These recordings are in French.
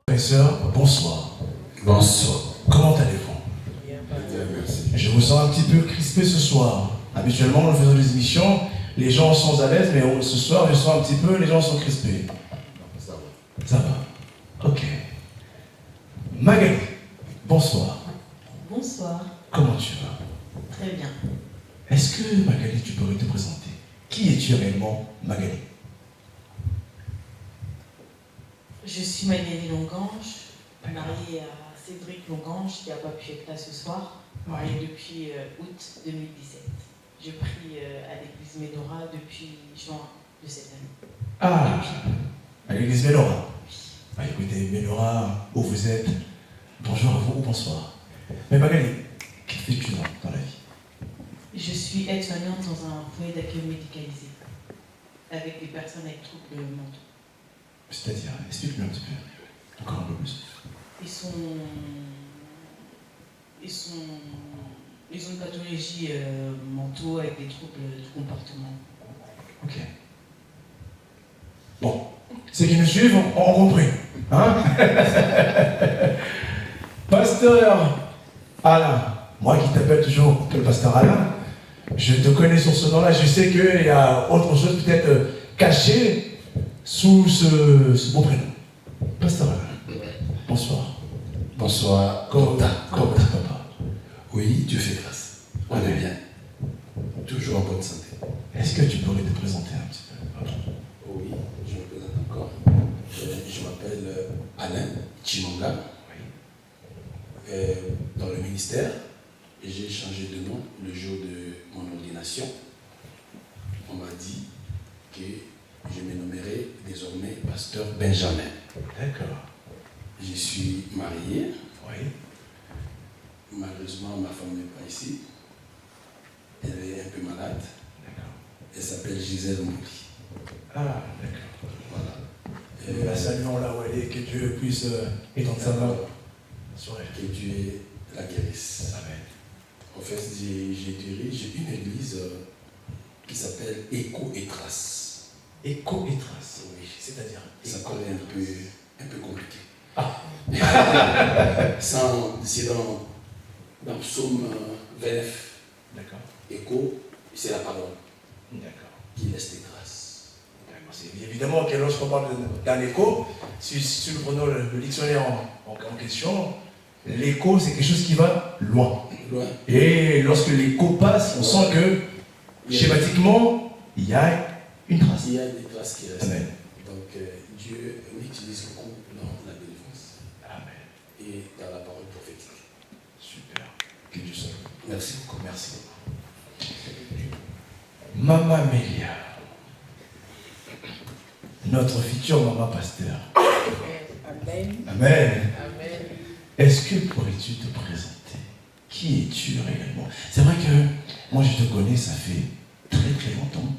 Frères et sœurs, bonsoir. Bonsoir. Comment allez-vous? Bien, merci. Je vous sens un petit peu crispé ce soir. Habituellement, nous faisons des émissions, les gens sont à l'aise, mais ce soir, je sens un petit peu, les gens sont crispés. Ça va. Ça va. Ok. Magali, bonsoir. Bonsoir. Comment tu vas? Très bien. Est-ce que, Magali, tu pourrais te présenter? Qui es-tu réellement, Magali? Je suis Magali Longange, mariée à Cédric Longange qui n'a pas pu être là ce soir, mariée depuis août 2017. Je prie à l'église Médora depuis juin de cette année. Ah, à l'église Médora. Ah, écoutez, Médora, où vous êtes? Bonjour à vous ou bonsoir. Mais Magali, que fais-tu dans la vie? Je suis aide-soignante dans un foyer d'accueil médicalisé avec des personnes avec troubles mentaux. C'est-à-dire, explique-moi un petit peu, encore un peu plus. Ils ont une pathologie mentaux avec des troubles du comportement. Ok. Bon, ceux qui nous suivent ont compris. Hein? Pasteur Alain, moi qui t'appelle toujours le pasteur Alain, je te connais sur ce nom-là, je sais qu'il y a autre chose peut-être cachée sous ce beau prénom. Pasteur Alain, bonsoir. Bonsoir. Comment papa? Oui, Dieu fait grâce. On est bien. Toujours en bonne santé. Est-ce que tu pourrais te présenter un petit peu? Oui, je me présente encore. Je m'appelle Alain Chimanga. Oui. Dans le ministère, j'ai changé de nom le jour de mon ordination. On m'a dit que je me nommerai désormais pasteur Benjamin. D'accord. Je suis marié. Oui. Malheureusement, ma femme n'est pas ici. Elle est un peu malade. D'accord. Elle s'appelle Gisèle Mouli. Ah, d'accord. Voilà. Nous la saluons là où elle est, que Dieu puisse étendre sa main sur elle. Que Dieu la guérisse. Amen. En fait, je dirige une église qui s'appelle Écho et Trace. Écho et trace. Oui. C'est-à-dire Ça écho. paraît un peu compliqué. Ah. C'est dans Psaume 29. D'accord. Écho, c'est la parole D'accord. qui laisse des traces. D'accord. C'est évidemment que lorsqu'on parle d'un écho, si nous prenons le dictionnaire en question, l'écho c'est quelque chose qui va loin. Loin. Et lorsque l'écho passe, on sent que schématiquement, il y a une trace. Il y a des traces qui restent. Amen. Donc Dieu l'utilise beaucoup dans la délivrance Amen. et dans la parole prophétique. Super. Que Dieu soit. Merci beaucoup. Merci beaucoup. Maman Amélia, notre future maman pasteur. Amen. Amen. Amen. Est-ce que pourrais-tu te présenter? Qui es-tu réellement? C'est vrai que moi je te connais, ça fait très très longtemps,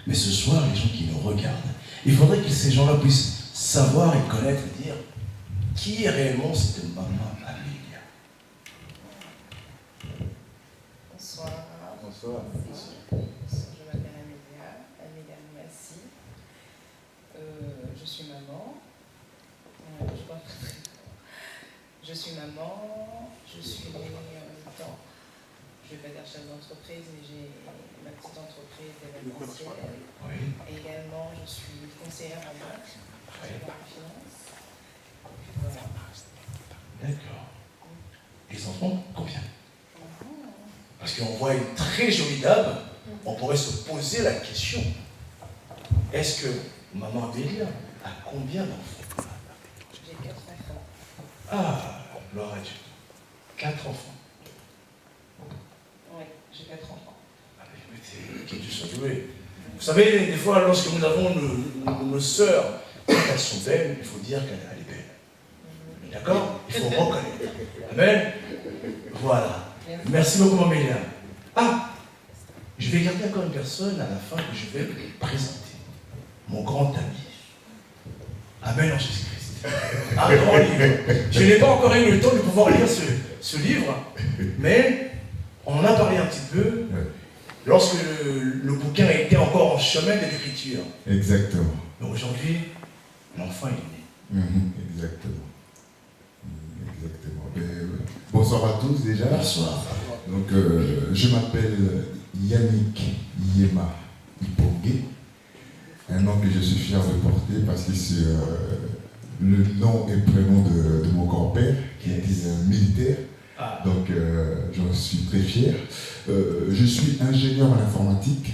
mais ce soir, les gens qui nous regardent, il faudrait que ces gens-là puissent savoir et connaître et dire qui est réellement cette maman Amélia. Bonsoir. Bonsoir. Je m'appelle Amélia Miassi. Je suis maman. Je suis maman. Je suis en même temps, je ne vais pas dire chef d'entreprise, mais j'ai ma petite entreprise d'événementiel. Oui. Et également, je suis conseillère en banque, en finance. Voilà. D'accord. Les enfants, combien? Parce qu'on voit une très jolie dame, on pourrait se poser la question. Est-ce que maman Amélia a combien d'enfants? J'ai 4 enfants. Ah, gloire à Dieu. 4 enfants. Oui, j'ai 4 enfants. Ah, écoutez, que Dieu soit loué. Vous savez, des fois, lorsque nous avons nos sœurs, quand elles sont belles, il faut dire qu'elle est belle. D'accord? Il faut reconnaître. Amen. Voilà. Merci beaucoup, Amélia. Ah, je vais garder encore une personne à la fin que je vais présenter. Mon grand ami. Amen en Jésus-Christ. Un grand livre. Je n'ai pas encore eu le temps de pouvoir lire ce livre, mais on en a parlé un petit peu lorsque le bouquin était encore en chemin de l'écriture. Exactement. Mais aujourd'hui, l'enfant est né. Exactement. bonsoir à tous déjà. Bonsoir. Donc, je m'appelle Yannick Yema Ipongue, un nom que je suis fier de porter parce que c'est le nom et prénom de mon grand-père qui était militaire. Donc, j'en suis très fier. Je suis ingénieur en informatique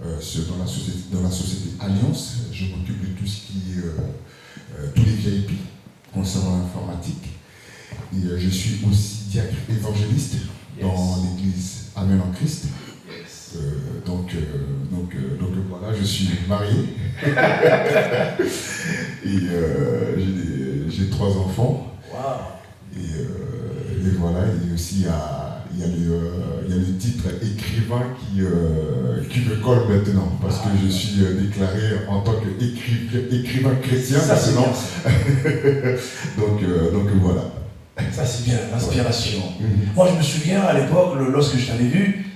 dans la société Alliance. Je m'occupe de tout ce qui est tous les VIP concernant l'informatique. Et je suis aussi diacre évangéliste dans l'église Amen en Christ. Donc voilà, je suis marié. Et j'ai 3 enfants. Et voilà, et aussi il y a le titre écrivain qui me colle maintenant, parce que je suis déclaré en tant qu'écrivain chrétien maintenant. donc voilà. Ça c'est bien, l'inspiration. Moi je me souviens à l'époque, lorsque je t'avais vu,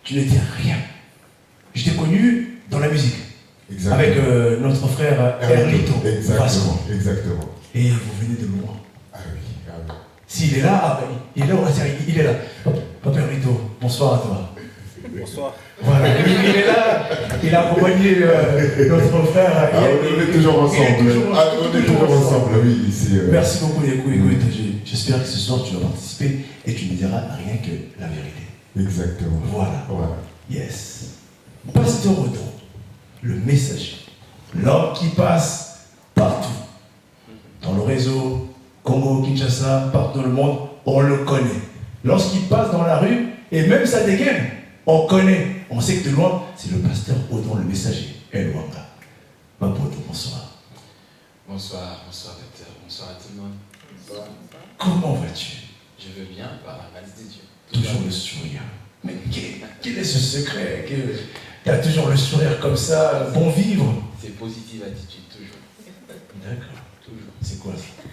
tu n'étais rien. Je t'ai connu dans la musique. Exactement. Avec notre frère Erlito. Exactement. Et vous venez de loin. Ah oui. S'il est là, il est là. Papa Erlito, bonsoir à toi. Bonsoir. Voilà, il est là, il a accompagné notre frère. On est toujours ensemble. Oui, merci beaucoup, écoute, j'espère que ce soir tu vas participer et tu ne diras rien que la vérité. Exactement. Voilà. Yes. Pasteur Odon, le messager, l'homme qui passe partout, dans le réseau, Congo, Kinshasa, partout dans le monde, on le connaît. Lorsqu'il passe dans la rue, et même ça dégaine, on connaît, on sait que de loin, c'est le pasteur Odon, le messager. Elwanga. Papa Odon, bonsoir. Bonsoir, docteur. Bonsoir à tout le monde. Bonsoir. Comment vas-tu? Je veux bien, par la grâce de Dieu. Toujours le sourire. Mais quel est ce secret? Tu as toujours le sourire comme ça, bon vivre? C'est positive attitude, toujours. D'accord. Toujours. C'est quoi ça?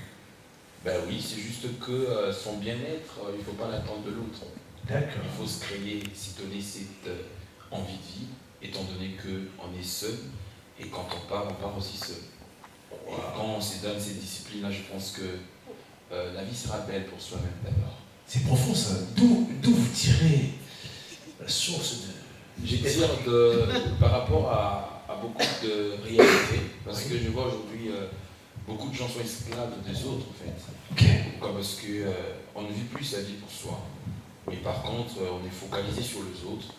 Ben oui, c'est juste que son bien-être, il ne faut pas l'attendre de l'autre. D'accord. Il faut se créer, s'y donner cette envie de vie, étant donné qu'on est seul, et quand on part aussi seul. Et quand on se donne ces disciplines-là, je pense que la vie sera belle pour soi-même d'abord. C'est profond ça. D'où vous tirez la source de... Je tire par rapport à beaucoup de réalités, parce que je vois aujourd'hui beaucoup de gens sont esclaves des autres en fait. Pourquoi? Parce qu'on ne vit plus sa vie pour soi. Mais par contre, on est focalisé sur les autres.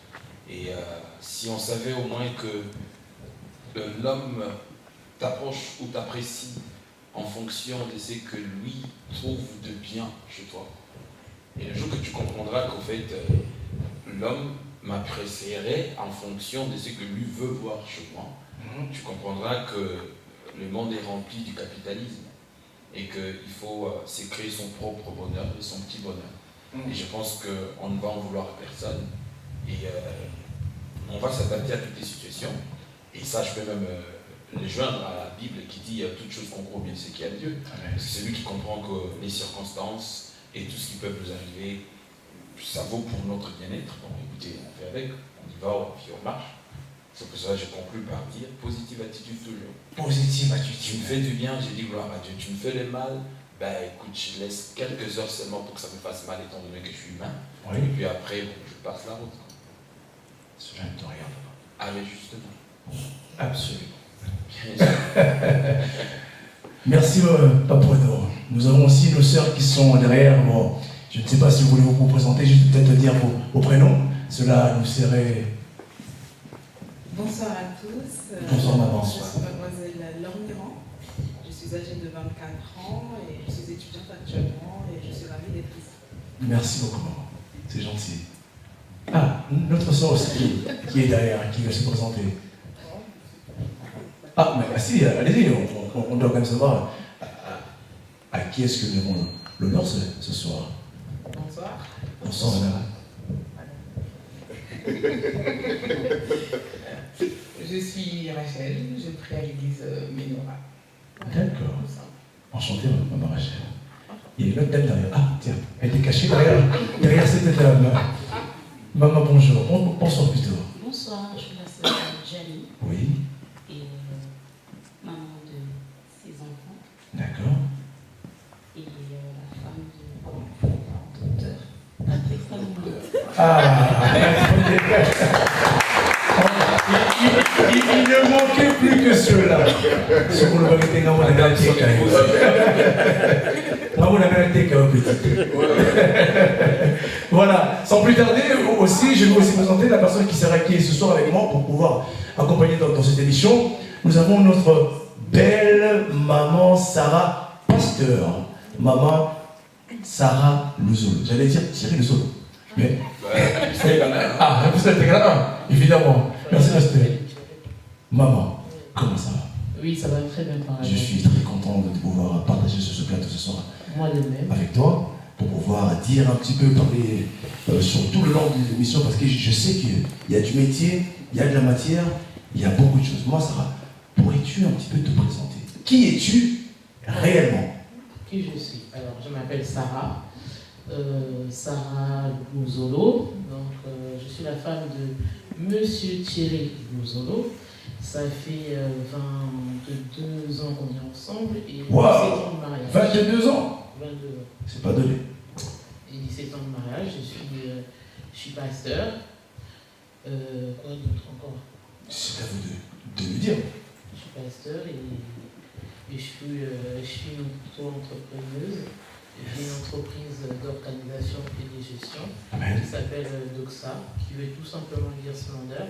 Et si on savait au moins que l'homme t'approche ou t'apprécie en fonction de ce que lui trouve de bien chez toi. Et le jour que tu comprendras qu'en fait, l'homme m'apprécierait en fonction de ce que lui veut voir chez moi, tu comprendras que le monde est rempli du capitalisme et qu'il faut se créer son propre bonheur et son petit bonheur. Et je pense qu'on ne va en vouloir à personne et on va s'adapter à toutes les situations. Et ça, je peux même les joindre à la Bible qui dit toutes choses concourent bien ce qu'il y a de Dieu. Parce que c'est lui qui comprend que les circonstances et tout ce qui peut nous arriver, ça vaut pour notre bien-être. Donc écoutez, on fait avec, on y va, puis on marche. C'est pour ça que je conclue par dire positive attitude toujours. Positive attitude. Tu me fais du bien, j'ai dit gloire à Dieu. Tu me fais le mal, ben écoute, je laisse quelques heures seulement pour que ça me fasse mal étant donné que je suis humain. Oui. Et puis après, je passe la route. Cela ne te regarde pas. Ah mais justement. Absolument. Bien sûr. Merci Papa Odon. Nous avons aussi nos sœurs qui sont derrière. Bon, je ne sais pas si vous voulez vous présenter, juste peut-être dire vos prénoms. Cela nous serait... Bonsoir à tous. Bonsoir maman. Je suis mademoiselle Laure Mirand. Je suis âgée de 24 ans et je suis étudiante actuellement et je suis ravie d'être ici. Merci beaucoup maman. C'est gentil. Ah, notre sœur aussi qui est derrière, qui va se présenter. Ah, mais si, allez-y, on doit quand même savoir à qui est-ce que nous avons l'honneur ce soir. Bonsoir. Bonsoir madame. Je suis Rachel, je prie à l'église Ménora. D'accord. Enchanté, maman Rachel. Il y a une autre dame derrière. Ah, tiens, elle était cachée derrière cette dame. Maman, bonjour. Bonsoir plutôt. Bonsoir, je suis la sœur Jali. Oui. Et maman de 6 enfants. D'accord. Et la femme de Il ne manquait plus que ceux-là. Ce qu'on va mettre dans la Voilà, sans plus tarder, aussi, je vais aussi présenter la personne qui sera qui est ce soir avec moi pour pouvoir accompagner dans cette émission. Nous avons notre belle maman Sarah Pasteur. Maman Sarah Luzolo. J'allais dire Thierry Luzolo. Mais. Ah, vous êtes évidemment. Merci Pasteur. Maman, comment ça va? Oui, ça va très bien par Je suis très content de pouvoir partager ce plateau ce soir. Moi de même. Avec toi, pour pouvoir dire un petit peu, parler sur tout le long de l'émission, parce que je sais qu'il y a du métier, il y a de la matière, il y a beaucoup de choses. Moi, Sarah, pourrais-tu un petit peu te présenter? Qui es-tu réellement? Qui je suis? Alors, je m'appelle Sarah. Sarah Luzolo. Donc, je suis la femme de Monsieur Thierry Luzolo. Ça fait 22 ans qu'on est ensemble et 17 ans de mariage. 22 ans? 22 ans. C'est pas donné. Et 17 ans de mariage, je suis pasteur. Quoi d'autre encore? C'est à vous de me dire. Je suis pasteur et je suis une auto-entrepreneuse. J'ai une entreprise d'organisation et de gestion qui s'appelle Doxa, qui veut tout simplement dire Splendeur.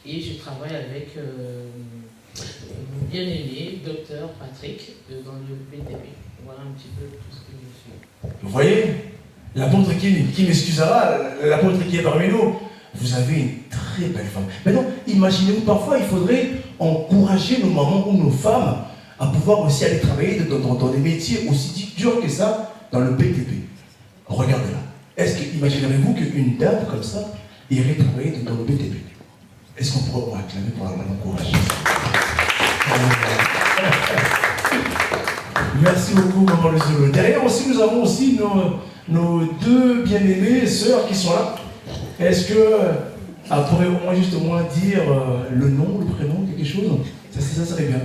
Et je travaille avec mon bien-aimé, docteur Patrick, dans le BTP. Voilà un petit peu tout ce que je suis. Vous voyez, l'apôtre qui m'excusera, l'apôtre qui est parmi nous, vous avez une très belle femme. Maintenant, imaginez-vous, parfois, il faudrait encourager nos mamans ou nos femmes à pouvoir aussi aller travailler dans des métiers aussi durs que ça, dans le BTP. Regardez-la. Est-ce que, imaginerez-vous qu'une dame comme ça irait travailler dans le BTP? Est-ce qu'on pourrait acclamer pour l'encourager? Merci beaucoup, maman Luzolo. Derrière aussi, nous avons aussi nos deux bien-aimées sœurs qui sont là. Est-ce qu'elle pourrait au moins juste dire le nom, le prénom, quelque chose? Ça serait bien.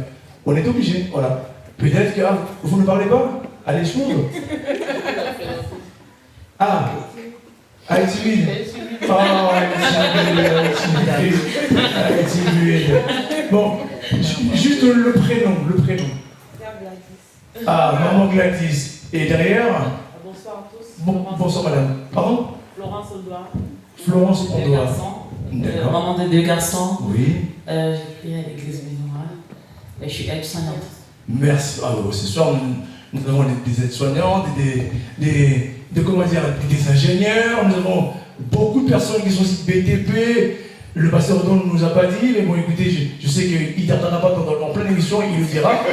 On est obligé, voilà. Peut-être que vous ne parlez pas? Allez, je m'ouvre. Ah, elle est timide. Oh, elle est timide. Bon, juste le prénom. Ah, maman Gladys. Et derrière? Bonsoir à tous. Bonsoir madame. Pardon? Florence Audois. Florence Audois. D'accord. Maman de deux garçons. Oui. J'ai prié à l'église Bénois. Et je suis aide-soignante. Merci. Ah, ce soir, nous avons des aides-soignantes, des ingénieurs, nous avons beaucoup de personnes qui sont aussi BTP. Le pasteur Odon ne nous a pas dit, mais bon, écoutez, je sais qu'il ne tardera pas en pleine émission, il le dira.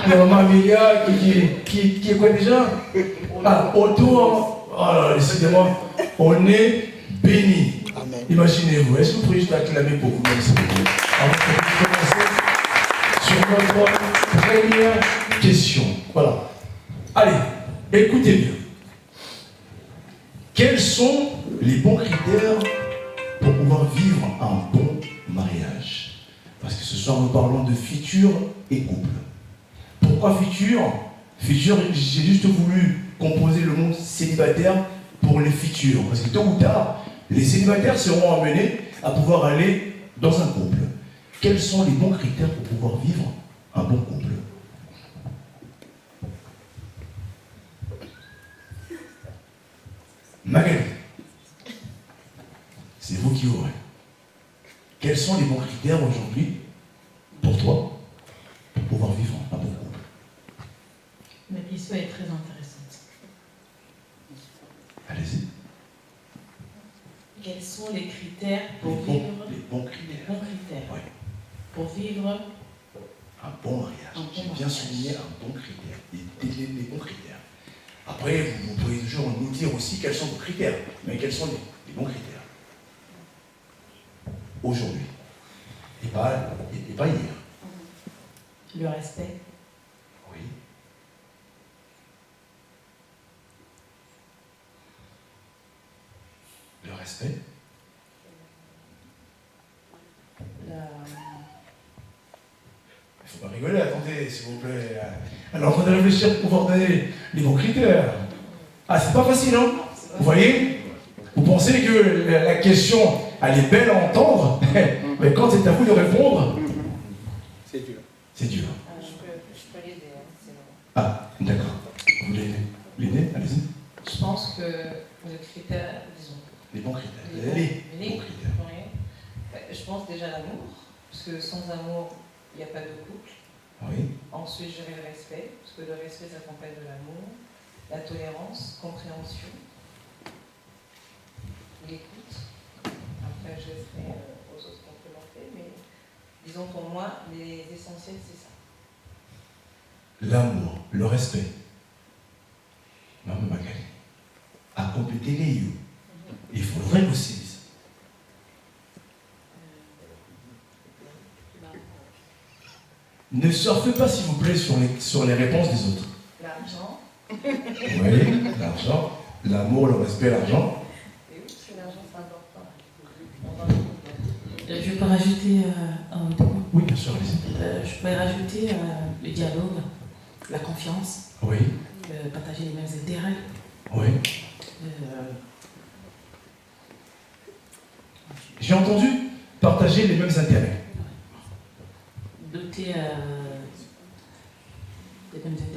Il y a maman Amélia qui est quoi déjà? Ah, autour. Oh, décidément, on est bénis. Imaginez-vous, est-ce que vous pourriez juste acclamer pour vous-même, s'il vous plaît, avant de commencer sur notre première question. Voilà. Allez, écoutez bien. Quels sont les bons critères pour pouvoir vivre un bon mariage? Parce que ce soir, nous parlons de futur et couple. Pourquoi futur? Futur, j'ai juste voulu composer le mot célibataire pour les futurs. Parce que tôt ou tard, les célibataires seront amenés à pouvoir aller dans un couple. Quels sont les bons critères pour pouvoir vivre un bon couple? Magali, c'est vous qui ouvrez. Quels sont les bons critères aujourd'hui pour toi pour pouvoir vivre un bon couple? Ma question est très intéressante. Allez-y. Quels sont les critères pour vivre pour vivre un bon mariage? J'ai bien souligné un bon critère. Les bons critères. Après, vous pouvez toujours nous dire aussi quels sont vos critères, mais quels sont les bons critères aujourd'hui et pas hier. Le respect. Oui. Le respect. Il ne faut pas rigoler, attendez, s'il vous plaît. Alors, en train de réfléchir pour pouvoir donner les bons critères. Ah, c'est pas facile, non? Vous voyez? Vous pensez que la question, elle est belle à entendre, mais quand c'est à vous de répondre, c'est dur. C'est dur. Je peux l'aider, hein, c'est bon. Ah, d'accord. Vous voulez l'aider? Allez-y. Je pense que le critère, disons. Les bons critères. Les bons critères. Oui. Je pense déjà l'amour, parce que sans amour, il n'y a pas de couple. Oui. Ensuite, je dirais le respect, parce que le respect s'accompagne de l'amour, la tolérance, compréhension, l'écoute. Après, je laisserai aux autres complémenter, mais disons pour moi, les essentiels, c'est ça. L'amour, le respect. Maman Magali a complété les you. Il faudrait aussi. Ne surfez pas, s'il vous plaît, sur les réponses des autres. L'argent. Oui, l'argent. L'amour, le respect, l'argent. Et oui, parce que l'argent, c'est important. Je peux rajouter un point. Oui, bien sûr, allez-y. Je pourrais rajouter le dialogue, la confiance, Oui. partager les mêmes intérêts. Oui. J'ai entendu partager les mêmes intérêts. Doter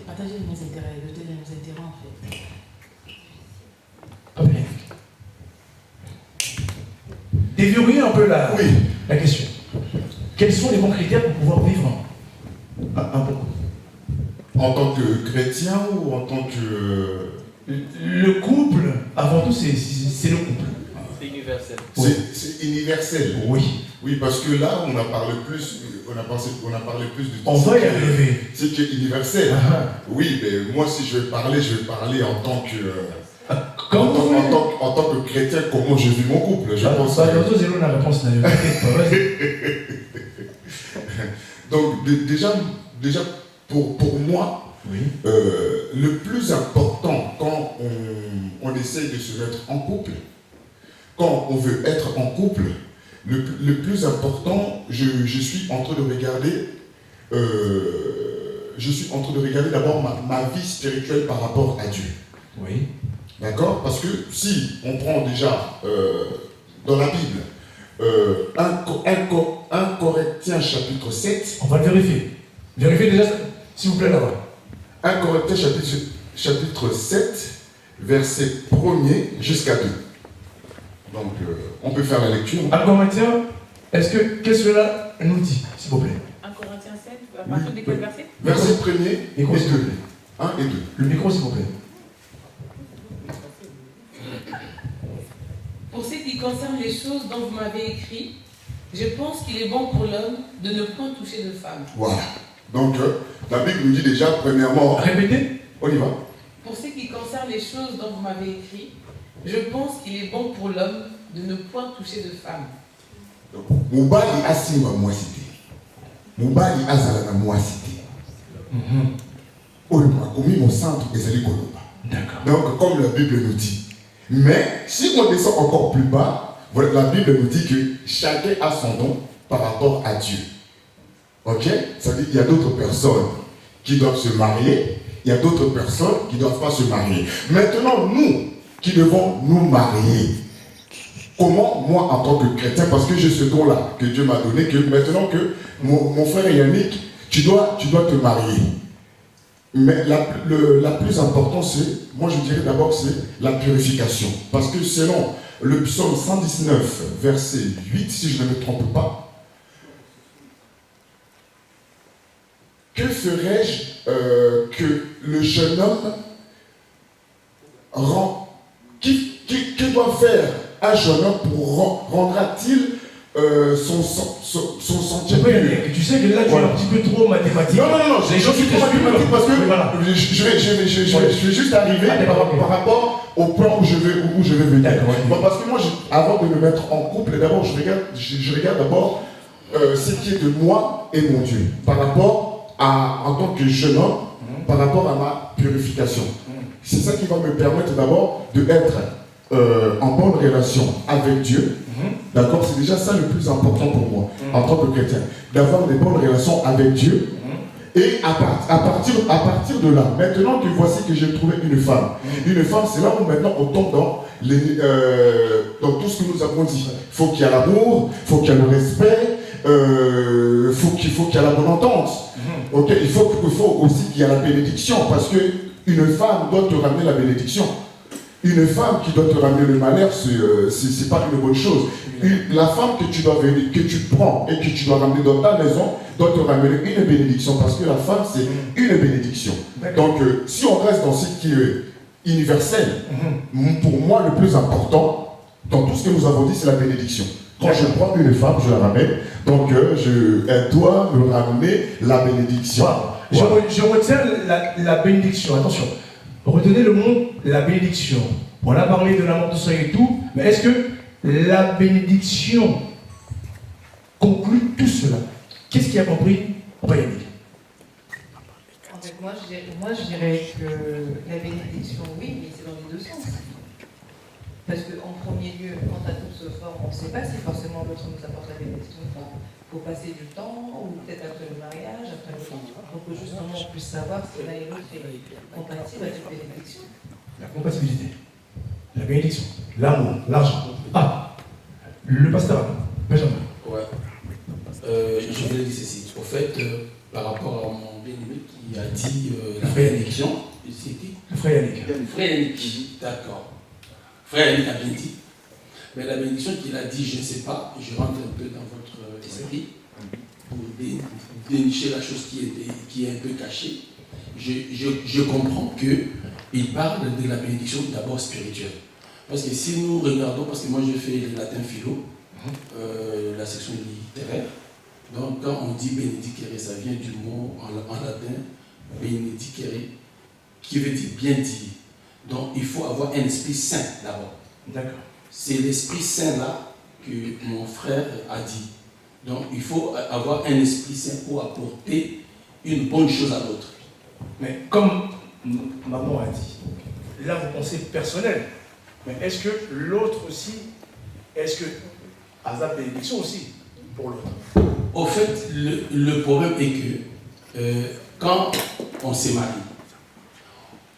partager les mêmes intérêts, doter les mêmes intérêts en fait. Pas bien. Déverrouiller un peu la question. Quels sont les bons critères pour pouvoir vivre un bon couple? En tant que chrétien ou en tant que... Le couple, avant tout, c'est le couple. C'est universel. C'est universel. Oui. Oui, parce que là, on a parlé plus, on a parlé plus de... On va y arriver. C'est qui est universel. Oui, mais moi, si je vais parler en tant que... en tant que chrétien, comment je vis mon couple. Je pense que... la réponse n'a Donc, déjà pour moi, oui. Le plus important quand on essaye de se mettre en couple, quand on veut être en couple, le plus important, je suis en train de regarder, d'abord ma vie spirituelle par rapport à Dieu. Oui. D'accord? Parce que si on prend déjà dans la Bible 1 Corinthiens chapitre 7. On va le vérifier. Vérifiez déjà, s'il vous plaît, là-bas. 1 Corinthiens chapitre 7, verset 1er jusqu'à 2. Donc, on peut faire la lecture. 1 Corinthiens, qu'est-ce que cela nous dit, s'il vous plaît? 1 Corinthiens 7, à partir de quel verset? Verset 1er et 2. 1 et 2. Le micro, s'il vous plaît. Pour ce qui concerne les choses dont vous m'avez écrit, je pense qu'il est bon pour l'homme de ne point toucher de femme. Voilà. Donc, la Bible nous dit déjà, premièrement... Répétez. On y va. Pour ce qui concerne les choses dont vous m'avez écrit, je pense qu'il est bon pour l'homme de ne point toucher de femme. Mobali asima mwasite. Mobali azala na mwasite. Oyo makomi mon centre ezali koloba. D'accord. Donc, comme la Bible nous dit. Mais, si on descend encore plus bas, la Bible nous dit que chacun a son don par rapport à Dieu. Ok? C'est-à-dire qu'il y a d'autres personnes qui doivent se marier, il y a d'autres personnes qui ne doivent pas se marier. Maintenant, nous qui devons nous marier, comment, moi en tant que chrétien, parce que j'ai ce don-là que Dieu m'a donné, que maintenant que mon frère Yannick, tu dois te marier. Mais la plus importante, c'est, moi je dirais d'abord, c'est la purification. Parce que selon le psaume 119, verset 8, si je ne me trompe pas, que ferais-je que le jeune homme que doit faire un jeune homme pour rendra-t-il son sentier pur? Tu sais que là tu es un petit peu trop mathématique. Non, je suis trop mathématique parce que je vais juste arriver par rapport au plan où je vais venir. Parce que moi, avant de me mettre en couple, d'abord je regarde d'abord ce qui est de moi et mon Dieu, par rapport en tant que jeune homme, par rapport à ma purification. C'est ça qui va me permettre d'abord d'être en bonne relation avec Dieu. D'accord? C'est déjà ça le plus important pour moi, en tant que chrétien. D'avoir des bonnes relations avec Dieu Et à partir de là, maintenant que voici que j'ai trouvé une femme, c'est là où maintenant on tombe dans tout ce que nous avons dit. Il faut qu'il y ait l'amour, il faut qu'il y ait le respect, il faut qu'il y ait la bonne entente. Okay? Il faut aussi qu'il y ait la bénédiction, parce qu'une femme doit te ramener la bénédiction. Une femme qui doit te ramener le malheur, c'est pas une bonne chose. La femme que tu prends et que tu dois ramener dans ta maison doit te ramener une bénédiction, parce que la femme, c'est une bénédiction. Donc, si on reste dans ce qui est universel, pour moi, le plus important, dans tout ce que nous avons dit, c'est la bénédiction. Quand je prends une femme, je la ramène, donc elle doit me ramener la bénédiction. Wow. Je retiens la bénédiction, attention. Retenez le mot, la bénédiction. On a parlé de l'amour, tout ça et tout, mais est-ce que la bénédiction conclut tout cela? Qu'est-ce qui a compris? On va y aller. En fait, moi je dirais que la bénédiction, oui, mais c'est dans les deux sens. Parce qu'en premier lieu, quand un couple se forme, on ne sait pas si forcément l'autre nous apporte la bénédiction ou pas. Il faut passer du temps, ou peut-être après le mariage, après le temps, pour que justement on puisse savoir si l'un et l'autre est compatible avec la bénédiction. La compatibilité, la bénédiction, l'amour, l'argent. Ah, le pasteur, Benjamin. Ouais. Je voulais dire ceci. Au fait, par rapport à mon bien-aimé qui a dit la bénédiction, c'est qui? Le frère Yannick. Frère Yannick, d'accord. Frère Yannick a bien dit. Mais la bénédiction qu'il a dit, je ne sais pas, je rentre un peu dans votre esprit pour dénicher la chose qui est un peu cachée. Je comprends qu'il parle de la bénédiction d'abord spirituelle. Parce que si nous regardons, parce que moi je fais le latin philo, la section littéraire, donc quand on dit benedicere, ça vient du mot en latin benedicere, qui veut dire bien dire. Donc il faut avoir un esprit saint d'abord. D'accord. C'est l'esprit saint là que mon frère a dit. Donc il faut avoir un esprit saint pour apporter une bonne chose à l'autre. Mais comme maman a dit, là vous pensez personnel, mais est-ce que l'autre aussi, est-ce que a sa bénédiction aussi pour l'autre? Au fait, le problème est que quand on s'est marié,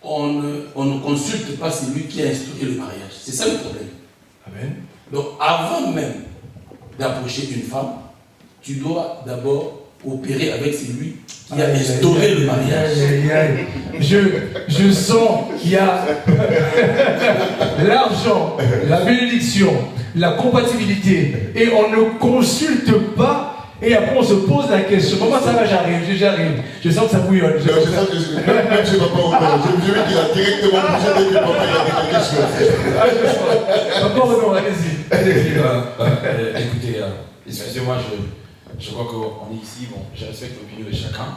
on ne consulte pas celui qui a instauré le mariage. C'est ça le problème. Amen. Donc avant même d'approcher une femme, tu dois d'abord opérer avec celui qui a instauré le mariage. Je sens qu'il y a l'argent, la bénédiction, la compatibilité, et on ne consulte pas. Et après on se pose la question, comment ça va, j'arrive. Je sens que ça bouillonne. Même chez papa Aubert, je veux qu'il a directement bougé dès que papa a dit quelque chose. Papa non, allez-y. Écoutez, excusez-moi, je crois qu'on est ici, bon, je respecte l'opinion de chacun,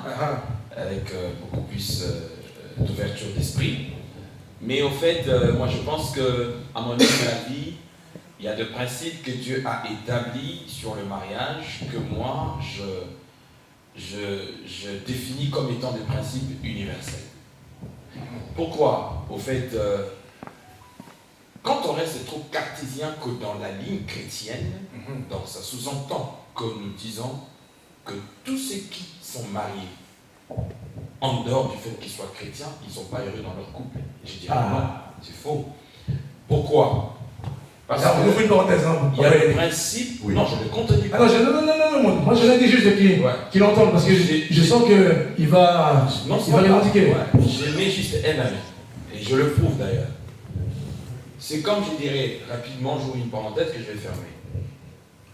avec beaucoup plus d'ouverture d'esprit. Mais au fait, moi je pense qu'à mon avis, il y a des principes que Dieu a établis sur le mariage que moi, je définis comme étant des principes universels. Pourquoi? Au fait, quand on reste trop cartésien que dans la ligne chrétienne, donc ça sous-entend que nous disons que tous ceux qui sont mariés, en dehors du fait qu'ils soient chrétiens, ils ne sont pas heureux dans leur couple. Je dirais non, c'est faux. Pourquoi? Parce on ouvre une parenthèse. Il y a le principe. Oui. Non, je ne contredis pas. Non, moi je l'ai dit juste qu'il entende, parce que je sens qu'il va revendiquer. Ouais. Je mets juste un ami, et je le prouve d'ailleurs. C'est comme je dirais rapidement, j'ouvre une parenthèse que je vais fermer.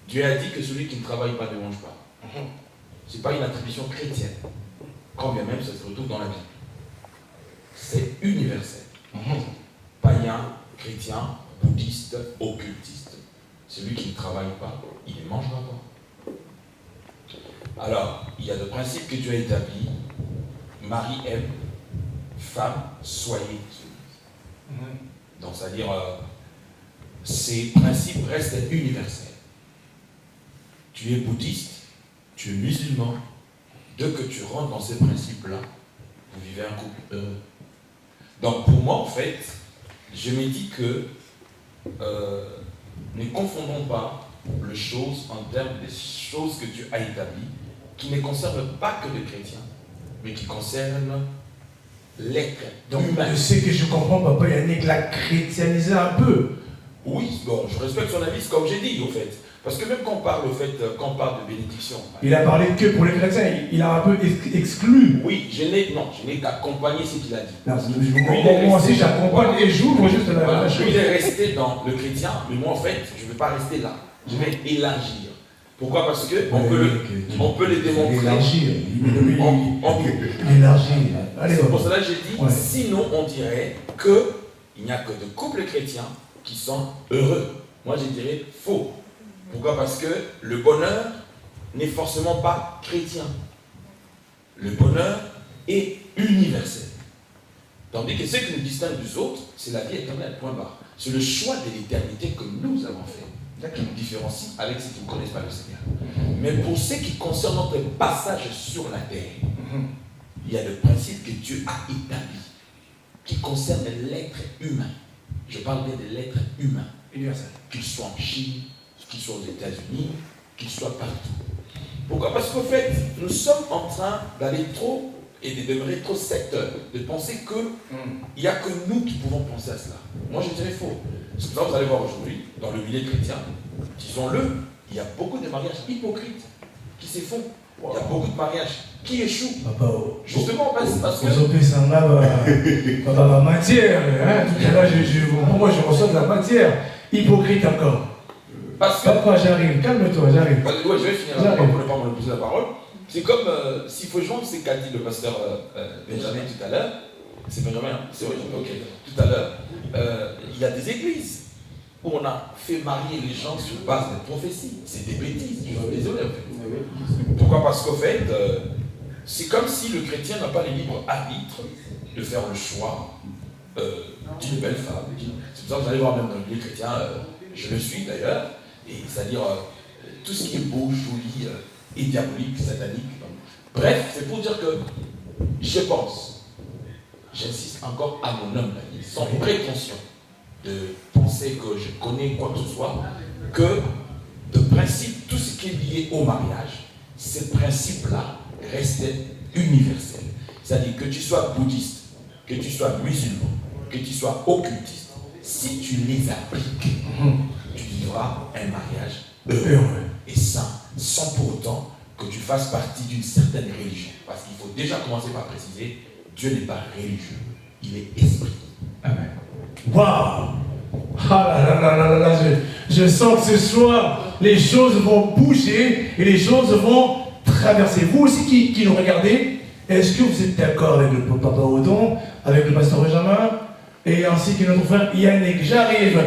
Dieu a dit que celui qui ne travaille pas ne mange pas. Ce n'est pas une attribution chrétienne, quand bien même ça se retrouve dans la Bible. C'est universel. Païen, chrétien, bouddhiste, occultiste. Celui qui ne travaille pas, il ne mangera pas. Alors, il y a des principes que Dieu a établis. Mari aime, femme, soyez soumise. Donc, c'est-à-dire, ces principes restent universels. Tu es bouddhiste, tu es musulman. Dès que tu rentres dans ces principes-là, vous vivez un couple heureux. Donc, pour moi, en fait, je me dis que ne confondons pas les choses en termes des choses que Dieu a établies, qui ne concernent pas que les chrétiens, mais qui concerne l'être Donc, humain. de ce que je comprends, papa Yannick l'a chrétianisé un peu. Oui, bon, je respecte son avis, c'est comme j'ai dit, au fait. Parce que même quand on parle, quand on parle de bénédiction... Il a parlé que pour les chrétiens, il a un peu exclu. Oui, je n'ai qu'accompagné ce qu'il a dit. Non, moi aussi j'accompagne et j'ouvre juste la Voilà, chose. il est resté dans le chrétien, mais moi en fait, je ne vais pas rester là. Je vais élargir. Pourquoi? Parce que on peut le démontrer. Élargir. Élargir. Allez, c'est pour cela que j'ai dit, sinon on dirait qu'il n'y a que de couples chrétiens qui sont heureux. Moi je dirais faux. Pourquoi? Parce que le bonheur n'est forcément pas chrétien. Le bonheur est universel. Tandis que ce qui nous distingue des autres, c'est la vie éternelle, point barre. C'est le choix de l'éternité que nous avons fait qui nous différencie avec ceux qui ne connaissent pas le Seigneur. Mais pour ce qui concerne notre passage sur la terre, il y a le principe que Dieu a établi qui concerne l'être humain. Je parle bien de l'être humain. Universel. Qu'il soit en Chine, qu'il soit aux États-Unis, qu'il soit partout. Pourquoi? Parce qu'en fait, nous sommes en train d'aller trop et de demeurer trop secteurs, de penser qu'il n'y a que nous qui pouvons penser à cela. Moi, je dirais faux. C'est pour ça que vous allez voir aujourd'hui, dans le milieu chrétien, disons-le, il y a beaucoup de mariages hypocrites qui se font. Il y a beaucoup de mariages qui échouent. Papa, justement, parce que... Vous la matière. Hein? Tout à l'heure, moi, je reçois de la matière. Hypocrite encore. Parce que... Papa, j'arrive. Calme-toi, j'arrive. Ouais, je vais finir la parole pour ne pas me poser la parole. C'est comme s'il faut joindre ce qu'a dit le pasteur Benjamin tout à l'heure. C'est Benjamin, hein? C'est vrai, ok. Tout à l'heure, il y a des églises où on a fait marier les gens sur base de prophéties. C'est des bêtises, je suis désolé en fait. Pourquoi? Parce qu'au fait, c'est comme si le chrétien n'a pas le libre arbitre de faire le choix d'une belle femme. C'est pour ça que vous allez voir même dans le milieu chrétien, je le suis d'ailleurs, et c'est-à-dire tout ce qui est beau, joli, et diabolique, satanique. Bref, c'est pour dire que je pense, j'insiste encore à mon homme, sans prétention de penser que je connais quoi que ce soit, que de principe, tout ce qui est lié au mariage, ces principes-là restent universels. C'est-à-dire que tu sois bouddhiste, que tu sois musulman, que tu sois occultiste, si tu les appliques, tu vivras un mariage heureux et sain, sans pour autant que tu fasses partie d'une certaine religion. Parce qu'il faut déjà commencer par préciser, Dieu n'est pas religieux, il est esprit. Amen. Waouh! Ah là là là là là, je sens que ce soir, les choses vont bouger et les choses vont traverser. Vous aussi qui nous regardez, est-ce que vous êtes d'accord avec le papa Odon, avec le pasteur Benjamin, et ainsi que notre frère Yannick? J'arrive.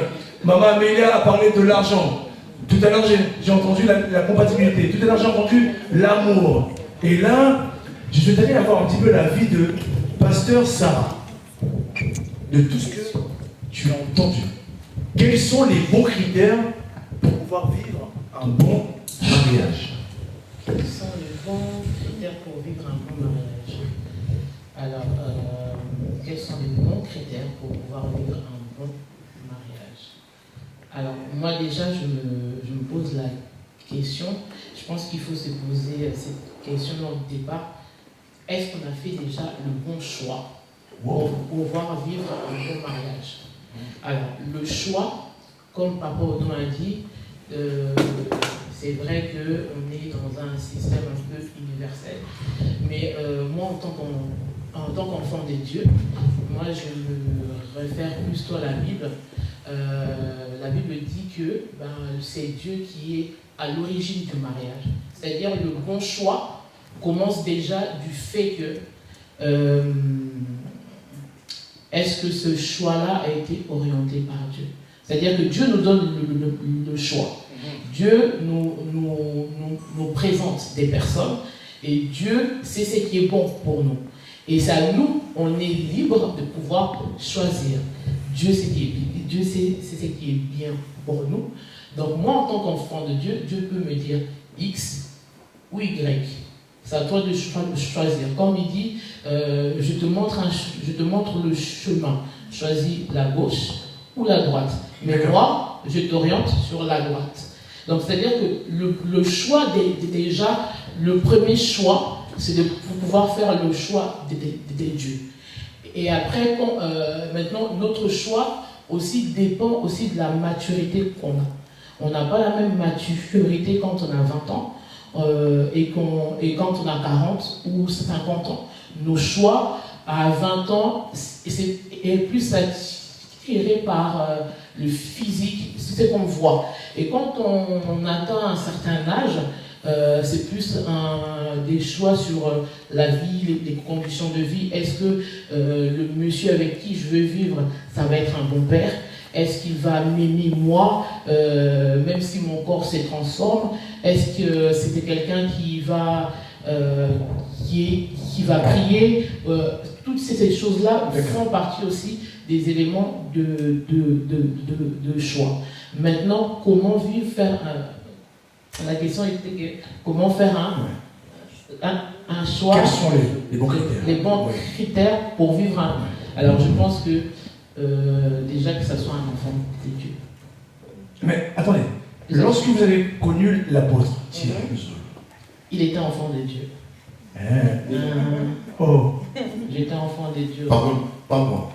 Maman Amélia a parlé de l'argent. Tout à l'heure, j'ai entendu la compatibilité. Tout à l'heure, j'ai entendu l'amour. Et là, je suis allé avoir un petit peu la vie de pasteur Sarah. De tout ce que tu as entendu. Quels sont les bons critères pour pouvoir vivre un bon mariage? Quels sont les bons critères pour vivre un bon mariage? Alors, quels sont les bons critères pour pouvoir vivre un bon mariage? Alors, moi déjà, je me pose la question, je pense qu'il faut se poser cette question au départ. Est-ce qu'on a fait déjà le bon choix pour pouvoir vivre un bon mariage? Alors, le choix, comme Papa Odon a dit, c'est vrai qu'on est dans un système un peu universel. Mais moi, en tant qu'enfant de Dieu, moi, je me réfère plus à la Bible. La Bible dit que c'est Dieu qui est à l'origine du mariage. C'est-à-dire le bon choix commence déjà du fait que est-ce que ce choix-là a été orienté par Dieu? C'est-à-dire que Dieu nous donne le choix. Dieu nous présente des personnes et Dieu sait ce qui est bon pour nous. Et c'est à nous, on est libre de pouvoir choisir. Dieu sait ce qui est bien pour nous. Donc moi, en tant qu'enfant de Dieu, Dieu peut me dire X ou Y. C'est à toi de choisir. Comme il dit, je te montre le chemin. Choisis la gauche ou la droite. Mais moi, je t'oriente sur la droite. Donc c'est-à-dire que le choix, déjà, le premier choix, c'est de pouvoir faire le choix des dieux. Et après, maintenant, notre choix aussi dépend aussi de la maturité qu'on a. On n'a pas la même maturité quand on a 20 ans et quand on a 40 ou 50 ans. Nos choix à 20 ans est plus attiré par le physique, c'est ce qu'on voit. Et quand on atteint un certain âge, c'est plus des choix sur la vie, les conditions de vie. Est-ce que le monsieur avec qui je veux vivre, ça va être un bon père? Est-ce qu'il va m'aimer moi, même si mon corps se transforme? Est-ce que c'était quelqu'un qui va prier? Toutes ces choses-là font partie aussi des éléments de choix. Maintenant, comment vivre, la question était comment faire un choix? Quels sont les bons critères? Les bons critères pour vivre un... Alors je pense que déjà que ça soit un enfant de Dieu. Mais attendez, lorsque vous avez connu l'apôtre Thierry, il était enfant de Dieu. J'étais enfant de Dieu. Pardon, pas moi.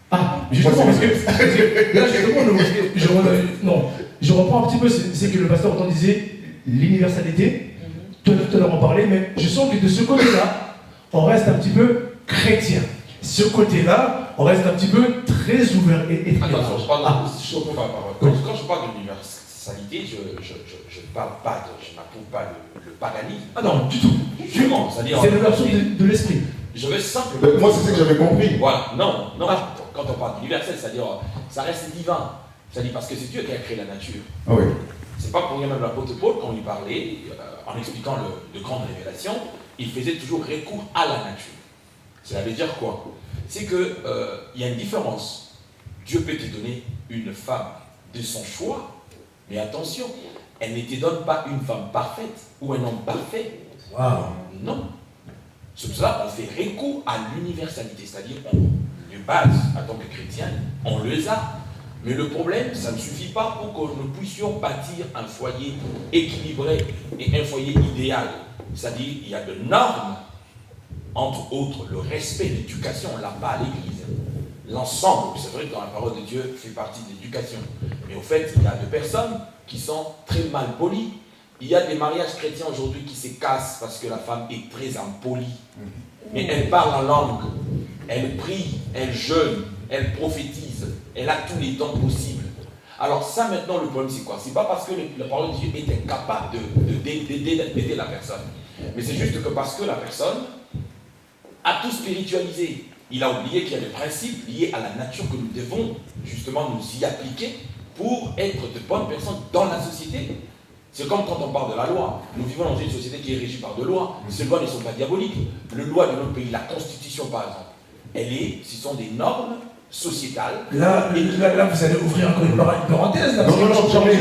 Ah, justement, parce que là, justement, je reprends un petit peu, c'est que le pasteur autant disait l'universalité. Toi, tout à l'heure, on parlait, mais je sens que de ce côté-là, on reste un petit peu chrétien. Ce côté-là, on reste un petit peu très ouvert et très attention, quand je parle de l'universalité, je ne parle pas je n'approuve pas le paganisme. Ah non, du tout. Justement, c'est-à-dire... C'est l'ouverture de l'esprit. Je veux simplement... Moi, c'est ce que j'avais compris. Voilà, non. Quand on parle d'universel, c'est-à-dire, ça reste divin. C'est-à-dire parce que c'est Dieu qui a créé la nature. Ah oui. C'est pas pour rien même l'apôtre Paul, quand on lui parlait, en expliquant de grandes révélations, il faisait toujours recours à la nature. Cela veut dire quoi? C'est qu'il y a une différence. Dieu peut te donner une femme de son choix, mais attention, elle ne te donne pas une femme parfaite ou un homme parfait. Wow. Non. C'est pour cela qu'on fait recours à l'universalité, c'est-à-dire de base, en tant que chrétien, on les a. Mais le problème, ça ne suffit pas pour que nous puissions bâtir un foyer équilibré et un foyer idéal. C'est-à-dire, il y a de normes, entre autres, le respect, l'éducation, on ne l'a pas à l'église. L'ensemble, c'est vrai que dans la parole de Dieu fait partie de l'éducation. Mais au fait, il y a des personnes qui sont très mal polies. Il y a des mariages chrétiens aujourd'hui qui se cassent parce que la femme est très impolie. Mais elle parle en langue, elle prie, elle jeûne, elle prophétise, elle a tous les dons possibles. Alors ça maintenant le problème c'est quoi? C'est pas parce que la parole de Dieu est incapable d'aider la personne. Mais c'est juste que parce que la personne a tout spiritualisé. Il a oublié qu'il y a des principes liés à la nature que nous devons justement nous y appliquer pour être de bonnes personnes dans la société. C'est comme quand on parle de la loi. Nous vivons dans une société qui est régie par des lois. Ces lois ne sont pas diaboliques. Les lois de notre pays, la Constitution par exemple, ce sont des normes sociétales. Là, vous allez ouvrir encore une parenthèse. J'aimerais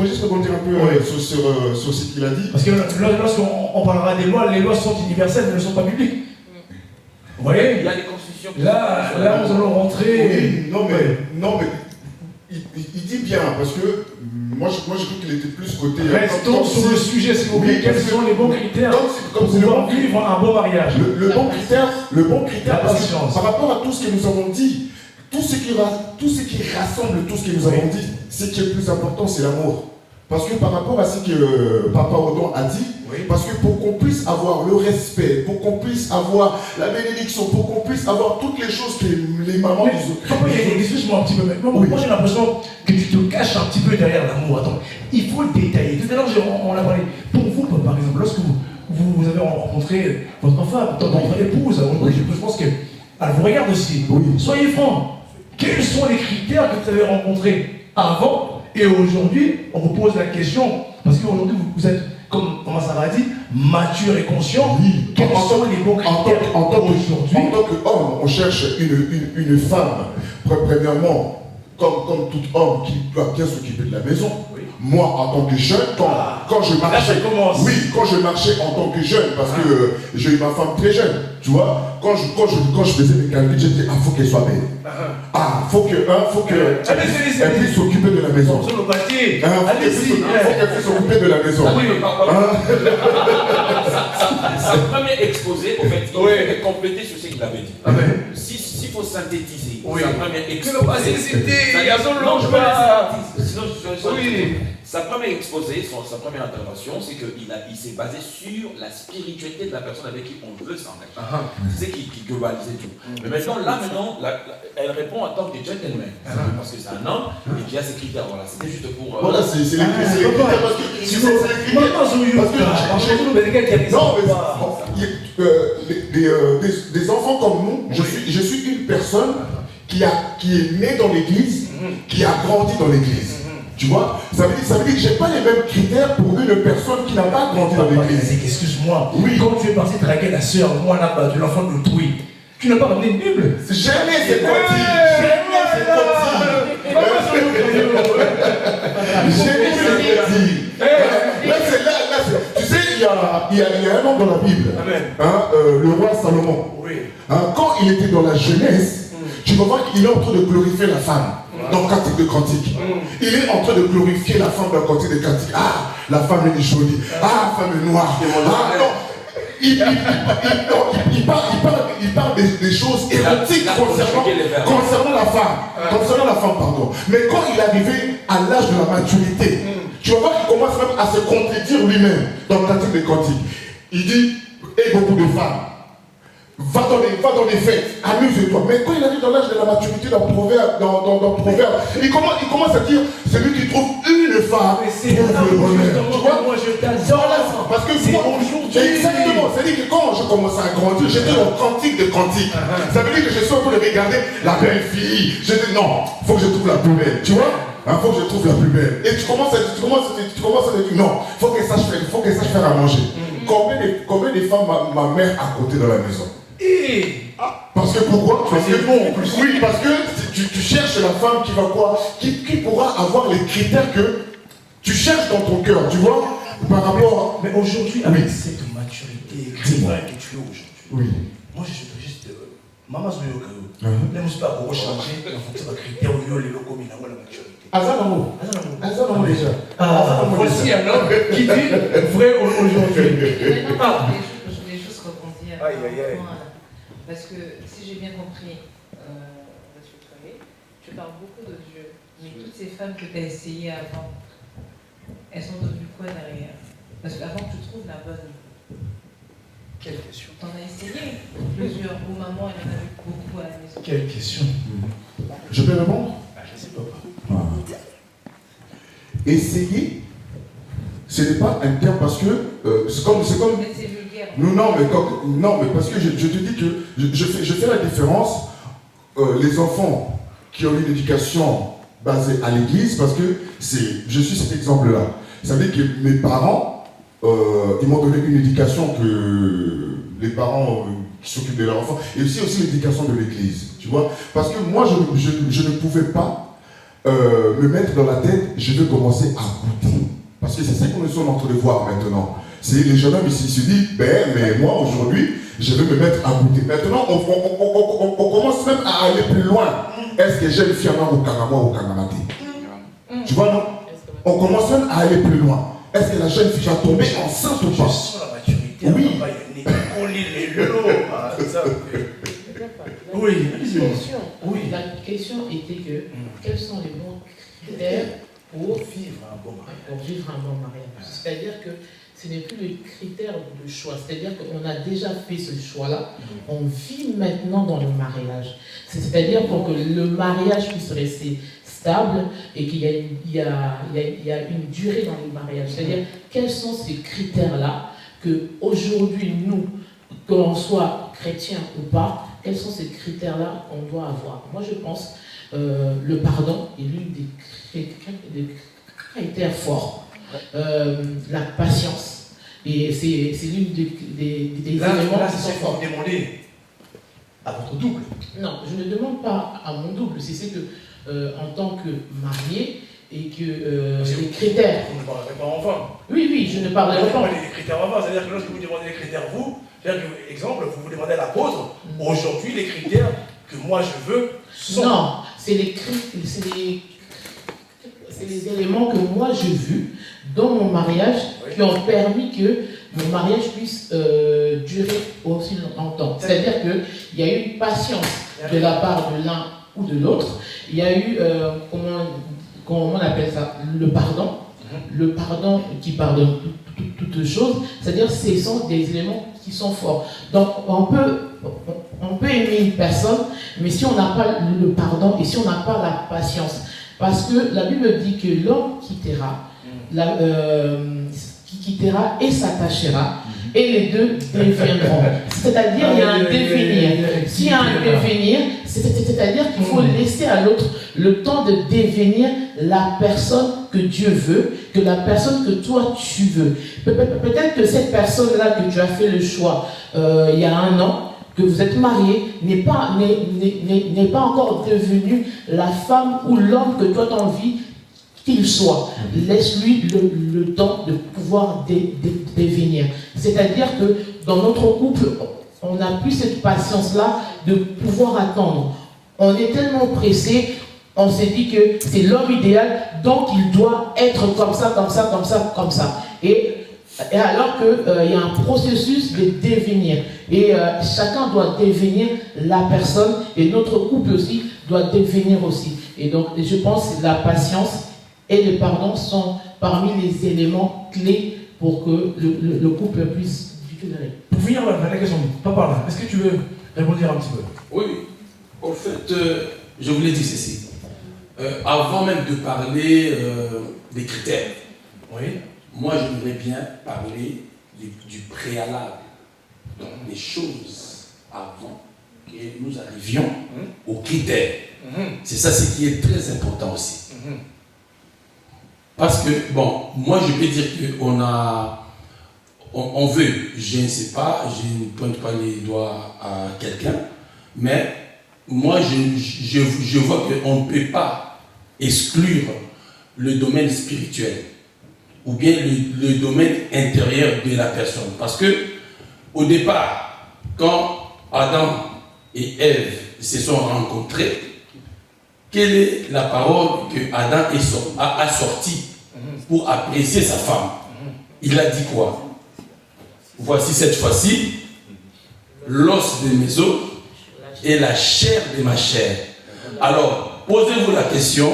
juste rebondir un peu sur ce qu'il a dit. Parce que lorsqu'on parlera des lois, les lois sont universelles, mais ne sont pas publiques. Vous voyez? Il y a des constitutions. Là, nous allons rentrer. Oui, non, mais il dit bien, parce que moi je trouve qu'il était plus côté. Restons sur le sujet, s'il vous plaît. Quels sont les bons critères pour pouvoir vivre un bon mariage? Le bon critère, par rapport à tout ce que nous avons dit, tout ce qui rassemble tout ce que nous avons dit, ce qui est le plus important, c'est l'amour. Parce que par rapport à ce que Papa Odon a dit, parce que pour qu'on puisse avoir le respect, pour qu'on puisse avoir la bénédiction, pour qu'on puisse avoir toutes les choses que les mamans disent. Excuse-moi un petit peu, mais moi j'ai l'impression que tu te caches un petit peu derrière l'amour. Attends, il faut le détailler. Tout à l'heure, on l'a parlé. Pour vous, par exemple, lorsque vous avez rencontré votre femme, votre épouse, je pense qu'elle vous regarde aussi. Soyez francs. Quels sont les critères que vous avez rencontrés avant et aujourd'hui? On vous pose la question, parce qu'aujourd'hui, vous êtes, comme ça va dire, mature et conscient. Quels sont les bons critères en tant qu'homme, on cherche une femme, premièrement, comme tout homme qui doit bien s'occuper de la maison. Moi, en tant que jeune, quand je marchais en tant que jeune, parce que j'ai eu ma femme très jeune, tu vois, quand je faisais mes calculs, j'ai dit, faut qu'elle soit belle. Faut qu'elle puisse s'occuper de la maison. Sur le papier. Faut qu'elle puisse s'occuper de la maison. sa première exposé, en fait, il fait compléter sur ce qu'il avait dit. Amen. S'il faut synthétiser, Oui. sa première Tu exposé. n'as pas cité, il y a son Non, nom, je je peux pas. la sinon je Oui. Sa première exposé, sa première intervention, c'est qu'il s'est basé sur la spiritualité de la personne avec qui on veut s'engager. C'est ce qui globalisait tout. Mais maintenant, elle répond en tant que gentleman. Parce que c'est un homme et qui a ses critères. Voilà, c'était juste pour. Voilà, c'est les critères. Parce que si c'est les critères. Non, mais des enfants comme nous, je suis une personne qui est née dans l'église, qui a grandi dans l'église. Tu vois, ça veut dire que je n'ai pas les mêmes critères pour une personne qui n'a pas grandi dans l'église. Excuse-moi, quand tu es parti draguer la sœur, moi là-bas, de l'enfant d'autrui, tu n'as pas ramené une Bible? Jamais c'est parti. Tu sais, il y a un homme dans la Bible, le roi Salomon. Quand il était dans la jeunesse, tu vas voir qu'il est en train de glorifier la femme. Dans le cantique de cantique. Il est en train de glorifier la femme dans le cantique de cantique. Ah, la femme est jolie. Ah, la femme est noire. Ah, non. Il parle des choses érotiques concernant la femme. Pardon. Mais quand il est arrivé à l'âge de la maturité, tu vas voir qu'il commence même à se contredire lui-même dans le cantique de cantique. Il dit, et beaucoup de femmes, va dans les fêtes, amuse-toi. Mais quand il arrive dans l'âge de la maturité, dans Proverbe, il commence à dire, celui qui trouve une femme, trouve le bonheur. Tu vois, moi je t'adore. parce que c'est aujourd'hui. Exactement, c'est-à-dire que quand je commençais à grandir, j'étais dans le cantique de cantique. Ça veut dire que je suis en train de regarder la belle fille. Je dis non, il faut que je trouve la plus belle. Tu vois, il faut que je trouve la plus belle. Et tu commences à dire non, il faut qu'elle sache faire à manger. Combien de femmes ma mère a côté dans la maison? Parce que pourquoi? Parce que oui, parce que tu cherches la femme qui va quoi? Qui pourra avoir les critères que tu cherches dans ton cœur, tu vois, par rapport à... Mais aujourd'hui, avec cette maturité que tu es aujourd'hui, moi je suis juste maman Zoyoka, même si pas pour changer en fonction des critères où les locaux minent la maturité. Azanamo déjà. Voici un homme qui dit vrai aujourd'hui. Je voulais juste rebondir. Parce que si j'ai bien compris, monsieur Traoré, tu parles beaucoup de Dieu, mais toutes ces femmes que tu as essayées avant, elles sont devenues quoi derrière? Parce qu'avant que tu trouves la bonne. Quelle question? Tu en as essayé plusieurs, ou maman, elle en a eu beaucoup à la maison. Quelle question? Je peux répondre? Je sais pas. Essayer, ce n'est pas un terme parce que c'est comme. Mais c'est vulgaire. Non, mais parce que je te dis que je fais la différence. Les enfants qui ont une éducation basée à l'église, parce que je suis cet exemple-là. Ça veut dire que mes parents, ils m'ont donné une éducation que les parents qui s'occupent de leurs enfants, et aussi l'éducation de l'église, tu vois. Parce que moi, je ne pouvais pas me mettre dans la tête, je veux commencer à goûter. Parce que c'est ça que nous sommes en train de voir maintenant. C'est les jeunes hommes ici se disent, mais moi aujourd'hui, je vais me mettre à goûter. Maintenant, on commence même à aller plus loin. Est-ce que j'ai le fiamma au Kanama ou au Kanamate? Tu vois, non? On commence même à aller plus loin. Est-ce que la jeune fille va tomber enceinte ou pas? Je sens la maturité. Oui. Oui. La question était que quels sont les bons critères pour vivre un bon mariage. C'est-à-dire que ce n'est plus le critère de choix. C'est-à-dire qu'on a déjà fait ce choix-là. On vit maintenant dans le mariage. C'est-à-dire pour que le mariage puisse rester stable et qu'il y a une durée dans le mariage. C'est-à-dire quels sont ces critères-là que aujourd'hui nous, que l'on soit chrétien ou pas, quels sont ces critères-là qu'on doit avoir? Moi je pense le pardon est l'une des critères forts. La patience. Et c'est l'une des éléments qui sont forts. Vous demandez à votre double? Non, je ne demande pas à mon double. C'est que en tant que marié et que les critères. Vous ne parlerez pas enfant. Oui, je ne parlerai pas. Les critères enfants, c'est-à-dire que lorsque vous demandez les critères, c'est-à-dire que, exemple, vous demandez à l'apôtre, aujourd'hui les critères que moi je veux sont. Non, c'est C'est les éléments que moi j'ai vus dans mon mariage qui ont permis que mon mariage puisse durer aussi longtemps. C'est-à-dire qu'il y a eu une patience de la part de l'un ou de l'autre. Il y a eu, comment on appelle ça, le pardon. Le pardon qui pardonne toutes choses. C'est-à-dire que ce sont des éléments qui sont forts. Donc on peut aimer une personne, mais si on n'a pas le pardon et si on n'a pas la patience, parce que la Bible dit que l'homme quittera, quittera et s'attachera, et les deux deviendront. C'est-à-dire il y a un devenir. S'il y a un devenir, c'est-à-dire qu'il faut laisser à l'autre le temps de devenir la personne que Dieu veut, que la personne que toi tu veux. Peut-être que cette personne-là que tu as fait le choix il y a 1 an, que vous êtes marié, n'est pas encore devenue la femme ou l'homme que toi tu as envie qu'il soit. Laisse-lui le temps de pouvoir devenir. C'est-à-dire que dans notre couple, on n'a plus cette patience-là de pouvoir attendre. On est tellement pressé, on s'est dit que c'est l'homme idéal, donc il doit être comme ça, comme ça, comme ça, comme ça. Et alors qu'il y a un processus de devenir. Et chacun doit devenir la personne, et notre couple aussi doit devenir aussi. Et donc, je pense que la patience et le pardon sont parmi les éléments clés pour que le couple puisse durer. Pour finir la question, pas par là, est-ce que tu veux répondre un petit peu? Oui, en fait, je voulais dire ceci. Avant même de parler des critères, moi j'aimerais bien parler du préalable, donc des choses avant que nous arrivions aux critères. C'est ça ce qui est très important aussi. Parce que, bon, moi je peux dire qu'on veut, je ne sais pas, je ne pointe pas les doigts à quelqu'un, mais moi je vois qu'on ne peut pas exclure le domaine spirituel ou bien le domaine intérieur de la personne. Parce que, au départ, quand Adam et Ève se sont rencontrés, quelle est la parole que Adam a sortie pour apprécier sa femme? Il a dit quoi? Voici cette fois-ci l'os de mes os et la chair de ma chair. Alors, posez-vous la question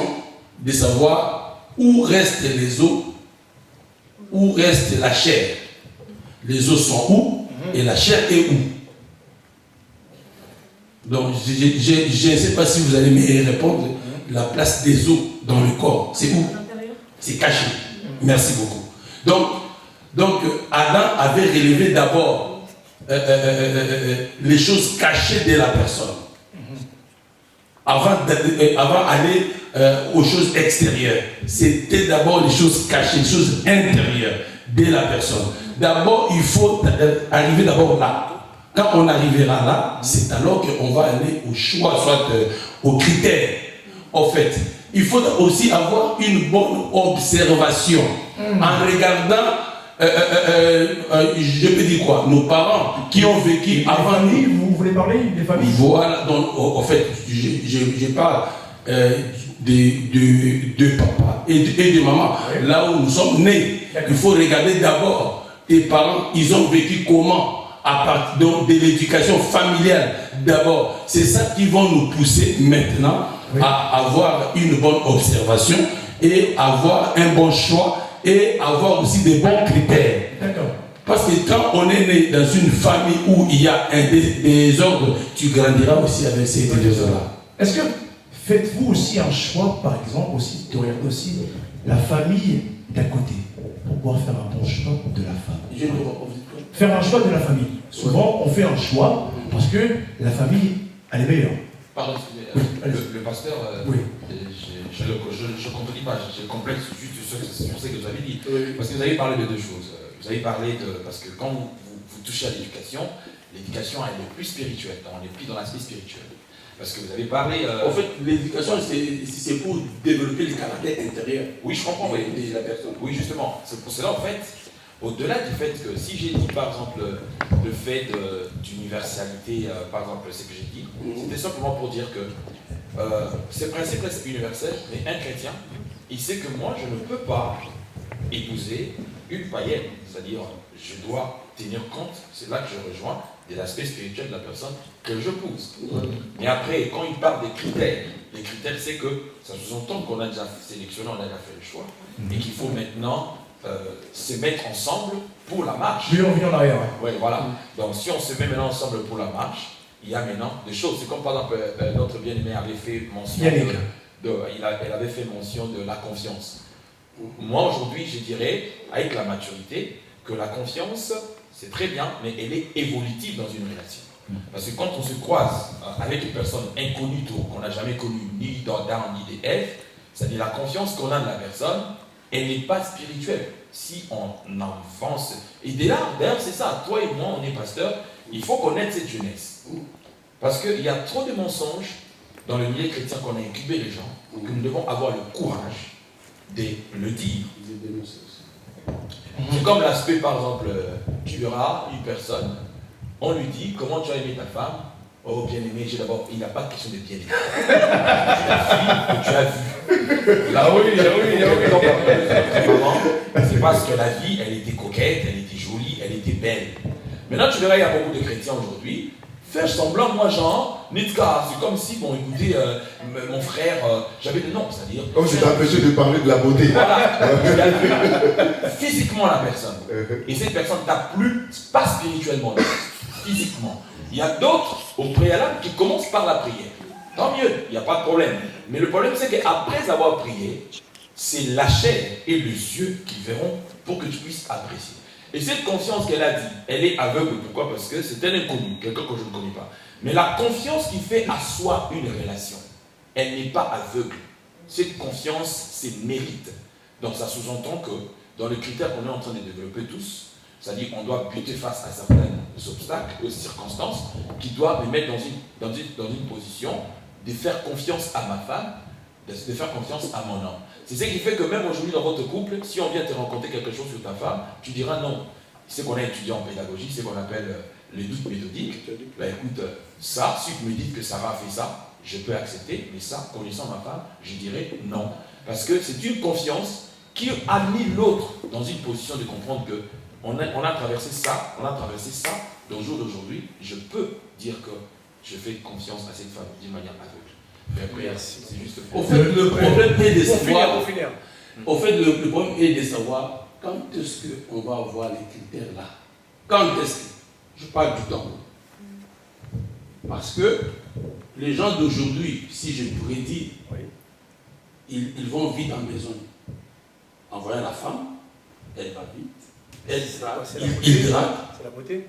de savoir où restent les os, où reste la chair. Les os sont où et la chair est où? Donc, je ne sais pas si vous allez me répondre. La place des os dans le corps, c'est où? C'est caché. Merci beaucoup. Donc Adam avait relevé d'abord les choses cachées de la personne. Avant d'aller aux choses extérieures. C'était d'abord les choses cachées, les choses intérieures de la personne. D'abord, il faut arriver d'abord là. Quand on arrivera là, c'est alors qu'on va aller au choix, soit aux critères. En fait, il faut aussi avoir une bonne observation. En regardant, je peux dire quoi, nos parents qui ont vécu avant nous. Vous voulez parler des familles? Voilà, donc en fait, je parle de papa et de maman. Oui. Là où nous sommes nés, il faut regarder d'abord tes parents, ils ont vécu comment à partir de l'éducation familiale. D'abord, c'est ça qui va nous pousser maintenant à avoir une bonne observation et avoir un bon choix et avoir aussi des bons critères. D'accord. Parce que quand on est né dans une famille où il y a un désordre, tu grandiras aussi avec ces désordres-là. Est-ce que faites-vous aussi un choix, par exemple, aussi, tu regardes aussi la famille d'à côté, pour pouvoir faire un bon choix de la femme? Faire un choix de la famille. Souvent, on fait un choix parce que la famille, elle est meilleure. Pardon, le pasteur, oui. Je ne contredis pas, je complexe juste sur ce que vous avez dit. Oui. Parce que vous avez parlé de deux choses. Vous avez parlé de... Parce que quand vous touchez à l'éducation, l'éducation elle est plus spirituelle. On est plus dans l'aspect spirituel. Parce que vous avez parlé... En fait, l'éducation, c'est pour développer le caractère intérieur. Oui, je comprends. Oui, de la personne. Oui, justement. C'est pour cela, en fait, au-delà du fait que si j'ai dit, par exemple, le fait d'universalité, par exemple, c'est que j'ai dit, c'était simplement pour dire que ces principes restent universels, mais un chrétien il sait que moi, je ne peux pas épouser une païenne. C'est-à-dire, je dois tenir compte, c'est là que je rejoins, de l'aspect spirituel de la personne que je pousse. Mais après, quand il parle des critères, les critères, c'est que ça sous-entend qu'on a déjà sélectionné, on a déjà fait le choix, et qu'il faut maintenant se mettre ensemble pour la marche. Oui, on vient en arrière. Ouais, voilà. Donc, si on se met maintenant ensemble pour la marche, il y a maintenant des choses. C'est comme par exemple, notre bien-aimé avait fait mention elle avait fait mention de la confiance. Moi, aujourd'hui, je dirais, avec la maturité, que la confiance, c'est très bien, mais elle est évolutive dans une relation. Parce que quand on se croise avec une personne inconnue, qu'on n'a jamais connue, ni d'Adam, ni d'Ève, c'est-à-dire la confiance qu'on a de la personne, elle n'est pas spirituelle. Si on avance, et d'ailleurs, c'est ça, toi et moi, on est pasteurs, il faut connaître cette jeunesse. Parce qu'il y a trop de mensonges dans le milieu chrétien qu'on a incubé les gens, que nous devons avoir le courage de le dire. C'est comme l'aspect, par exemple, tu verras une personne, on lui dit comment tu as aimé ta femme. Oh, bien aimé, il n'y a pas de question de bien aimé. C'est la fille que tu as vue. Là, c'est parce que la vie, elle était coquette, elle était jolie, elle était belle. Maintenant, tu verras, il y a beaucoup de chrétiens aujourd'hui. Faire semblant, moi, genre, Nitka, c'est comme si, bon, écoutez, mon frère, j'avais le nom, c'est-à-dire. Comme je t'ai empêché de parler de la beauté. Voilà, tu as vu physiquement la personne. Et cette personne t'a plu, pas spirituellement, physiquement. Il y a d'autres, au préalable, qui commencent par la prière. Tant mieux, il n'y a pas de problème. Mais le problème, c'est qu'après avoir prié, c'est la chair et les yeux qui verront pour que tu puisses apprécier. Et cette confiance qu'elle a dit, elle est aveugle. Pourquoi? Parce que c'est un inconnu, quelqu'un que je ne connais pas. Mais la confiance qui fait à soi une relation, elle n'est pas aveugle. Cette confiance, c'est mérite. Donc ça sous-entend que dans les critères qu'on est en train de développer tous, c'est-à-dire qu'on doit buter face à certains obstacles, aux circonstances, qui doivent me mettre dans une position de faire confiance à ma femme, de faire confiance à mon homme. C'est ce qui fait que même aujourd'hui dans votre couple, si on vient te raconter quelque chose sur ta femme, tu diras non. C'est qu'on a étudié en pédagogie, c'est qu'on appelle les doutes méthodiques. Bah écoute, ça, si tu me dis que Sarah a fait ça, je peux accepter, mais ça, connaissant ma femme, je dirais non. Parce que c'est une confiance qui a mis l'autre dans une position de comprendre que on a traversé ça, au jour d'aujourd'hui, je peux dire que je fais confiance à cette femme d'une manière aveugle. C'est juste au fait, le problème est de savoir. Au fait, le problème est de savoir quand est-ce qu'on va avoir les critères là. Quand est-ce que je parle du temps. Parce que les gens d'aujourd'hui, si je pourrais dire, ils vont vite en maison. En voyant la femme, elle va vite. Elle drague. Il drague. C'est la beauté.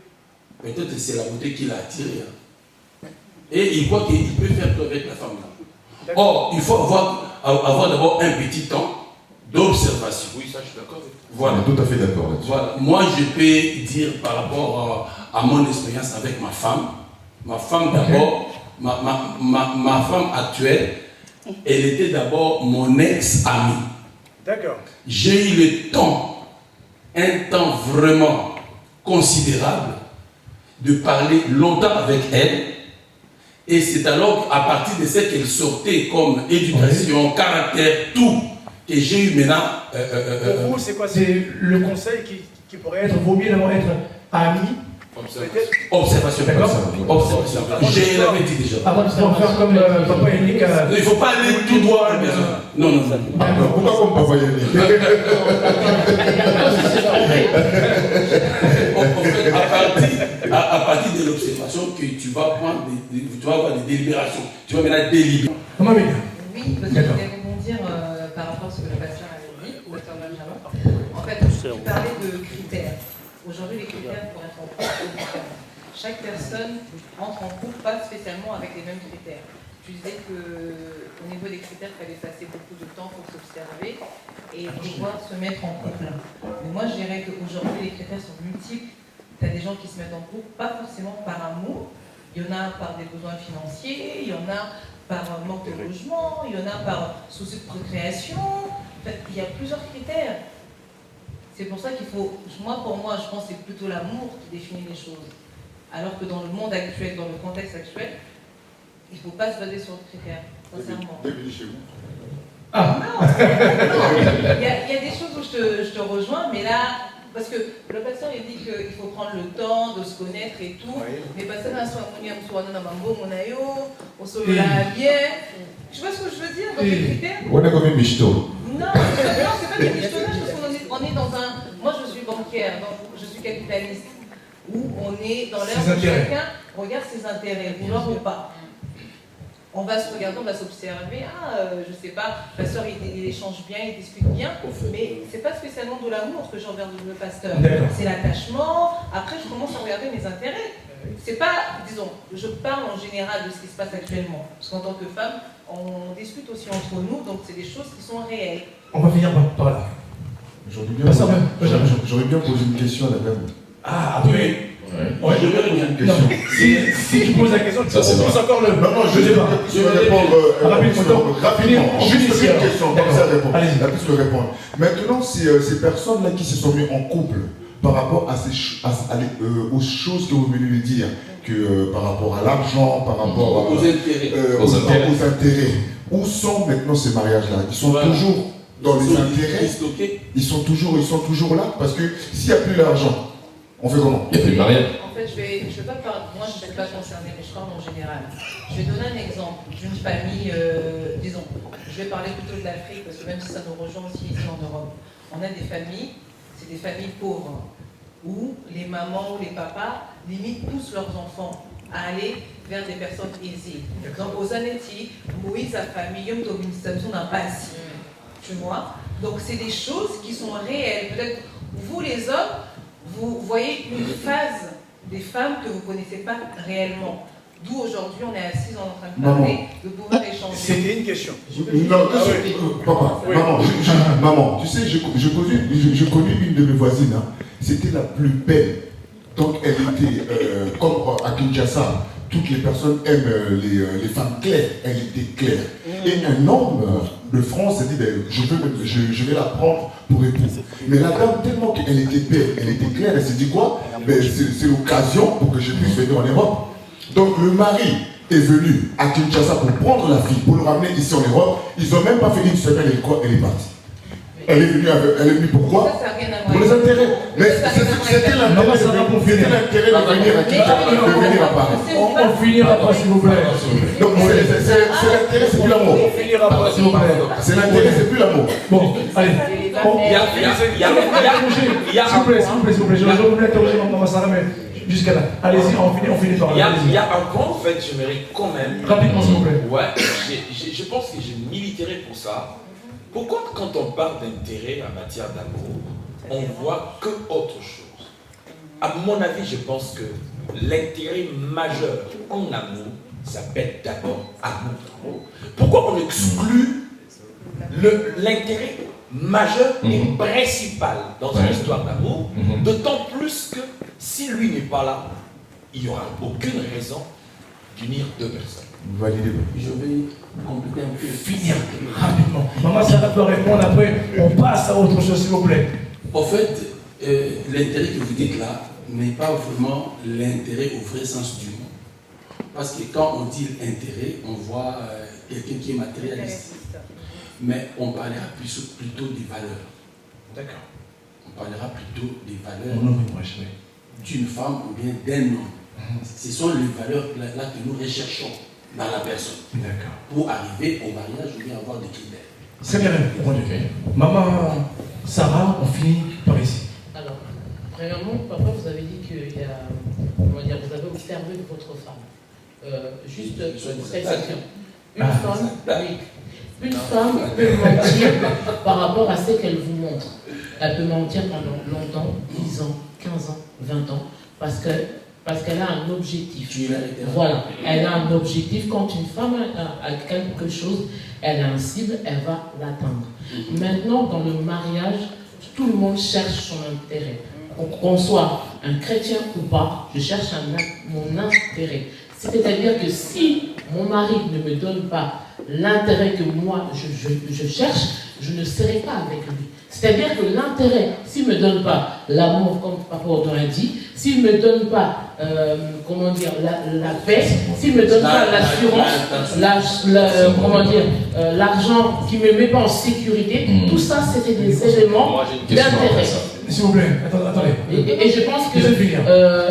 Peut-être que c'est la beauté qui l'a attiré. Et il voit qu'il peut faire tout avec la femme là. Or, il faut avoir d'abord un petit temps d'observation. Oui, ça, je suis d'accord. Voilà. On est tout à fait d'accord là-dessus. Voilà. Moi, je peux dire par rapport à mon expérience avec ma femme d'abord, ma femme actuelle, elle était d'abord mon ex-amie. D'accord. J'ai eu le temps, un temps vraiment considérable, de parler longtemps avec elle. Et c'est alors à partir de ce qu'elle sortait comme éducation, caractère, tout, que j'ai eu maintenant. Pour vous, c'est quoi? C'est le conseil qui pourrait être, vaut mieux d'abord être ami. Observation. D'accord. Observation. Je l'avais dit déjà. Avant de faire comme papa Yannick. Il ne faut pas aller tout droit à la maison. Non. Pourquoi comme papa Yannick? À partir de l'observation que tu vas prendre, tu vas avoir des délibérations. Tu vas maintenant délibérer. Comment dire? Oui, parce que je voulais rebondir par rapport à ce que le pasteur avait dit, le docteur Benjamin. En fait, tu parlais de critères. Aujourd'hui, les critères pour être en couple sont différents. Chaque personne entre en couple pas spécialement avec les mêmes critères. Tu disais qu'au niveau des critères, il fallait passer beaucoup de temps pour s'observer et pouvoir se mettre en couple. Mais moi, je dirais qu'aujourd'hui, les critères sont multiples. Tu as des gens qui se mettent en couple, pas forcément par amour. Il y en a par des besoins financiers, il y en a par manque de logement, il y en a par souci de procréation. En fait, il y a plusieurs critères. C'est pour ça qu'il faut, pour moi, je pense que c'est plutôt l'amour qui définit les choses. Alors que dans le monde actuel, dans le contexte actuel, il ne faut pas se baser sur le critère, sincèrement. Bienvenue chez vous. Ah. Non, il y a des choses où je te rejoins, mais là, parce que le pasteur il dit qu'il faut prendre le temps de se connaître et tout, mais pasteur a soit on se l'a bien. Tu vois ce que je veux dire? Donc les critères. On est comme une michto. Non, c'est pas des michetonnage, parce qu'on est dans un. Moi je suis banquière, donc je suis capitaliste, où on est dans l'ère où chacun regarde ses intérêts, vouloir ou pas. On va se regarder, on va s'observer. Je sais pas, le pasteur il échange bien, il discute bien, mais c'est pas spécialement de l'amour que j'envers le pasteur. C'est l'attachement. Après, je commence à regarder mes intérêts. C'est pas, disons, je parle en général de ce qui se passe actuellement. Parce qu'en tant que femme, on discute aussi entre nous, donc c'est des choses qui sont réelles. On va finir par là. J'aurais bien posé une question à la dame. Ah, oui. Ouais. Je vais poser une question. Si tu poses la question, tu poses encore le. Non, je sais pas. Je vais répondre rapidement. Juste une question, comme ça répondre. Elle puisse me répondre. Maintenant, ces personnes-là qui se sont mis en couple, par rapport aux choses que vous venez de dire, que par rapport à l'argent, par rapport aux intérêts, où sont maintenant ces mariages-là? Ils sont toujours dans les intérêts. Ils sont toujours là, parce que s'il n'y a plus d'argent, on fait comment? Il n'y a plus de mariage. En fait, je vais pas parler, moi je ne suis pas concernée, mais je parle en général. Je vais donner un exemple d'une famille, disons, je vais parler plutôt de l'Afrique, parce que même si ça nous rejoint aussi ici en Europe, on a des familles, c'est des familles pauvres, où les mamans ou les papas limitent tous leurs enfants à aller vers des personnes aisées. Donc aux Annetti, Moïse a famille, Yom Tovin Samson n'a pas assis. Tu vois? Donc c'est des choses qui sont réelles. Peut-être vous les hommes, vous voyez une phase des femmes que vous ne connaissez pas réellement. D'où aujourd'hui on est assis en train de parler, de pouvoir échanger. C'était une question. Papa, maman, tu sais, j'ai connu une de mes voisines. Hein. C'était la plus belle. Donc elle était, comme à Kinshasa, toutes les personnes aiment les femmes claires. Elle était claire. Et un homme de France a dit, je vais la prendre pour époux. Mais la dame, tellement qu'elle était belle, elle était claire, elle s'est dit quoi? C'est l'occasion pour que je puisse venir en Europe. Donc le mari est venu à Kinshasa pour prendre la fille, pour le ramener ici en Europe. Ils n'ont même pas fait une semaine, elle est partie. Elle est venue pourquoi? Pour les intérêts. Mais c'était l'intérêt de venir à Paris. On finira pas, s'il vous plaît. Donc c'est l'intérêt, c'est plus l'amour. On finira pas, s'il vous plaît. C'est l'intérêt, c'est plus l'amour. Bon, allez. S'il vous plaît, je vais vous l'interroger dans ma salle, mais jusqu'à là. Allez-y, on finit par là. Il y a un point, en fait, j'aimerais quand même. Rapidement, s'il vous plaît. Ouais, je pense que je militerai pour ça. Pourquoi, quand on parle d'intérêt en matière d'amour, on voit que autre chose? À mon avis, je pense que l'intérêt majeur en amour s'appelle d'abord amour. Pourquoi on exclut l'intérêt majeur et principal dans une histoire d'amour? D'autant plus que si lui n'est pas là, il n'y aura aucune raison d'unir deux personnes. Validez. Je vais compléter un peu. Finir rapidement. Maman, ça peut répondre après. On passe à autre chose, s'il vous plaît. En fait, l'intérêt que vous dites là n'est pas vraiment l'intérêt au vrai sens du mot. Parce que quand on dit intérêt, on voit quelqu'un qui est matérialiste. Mais on parlera plutôt des valeurs. D'accord. On parlera plutôt des valeurs d'une femme ou bien d'un homme. Ce sont les valeurs là que nous recherchons dans la personne. D'accord. Pour arriver au mariage ou bien avoir des critères. C'est bien répondu. Maman Sarah, on finit par ici. Alors, premièrement, papa, vous avez dit qu'il y a, comment dire, vous avez observé votre femme. Juste une précision. Une femme peut mentir par rapport à ce qu'elle vous montre. Elle peut mentir pendant longtemps, 10 ans, 15 ans, 20 ans, parce qu'elle a un objectif. Voilà, elle a un objectif. Quand une femme a quelque chose, elle a un cible, elle va l'atteindre. Maintenant, dans le mariage, tout le monde cherche son intérêt. Qu'on soit un chrétien ou pas, je cherche mon intérêt. C'est-à-dire que si mon mari ne me donne pas l'intérêt que moi je cherche, je ne serai pas avec lui. C'est-à-dire que l'intérêt, s'il ne me donne pas l'amour, comme Papa Audouin dit, s'il ne me donne pas, la paix, s'il ne me donne pas l'assurance, l'argent qui ne me met pas en sécurité, tout ça, c'était des éléments d'intérêt. S'il vous plaît, attendez. Et je pense que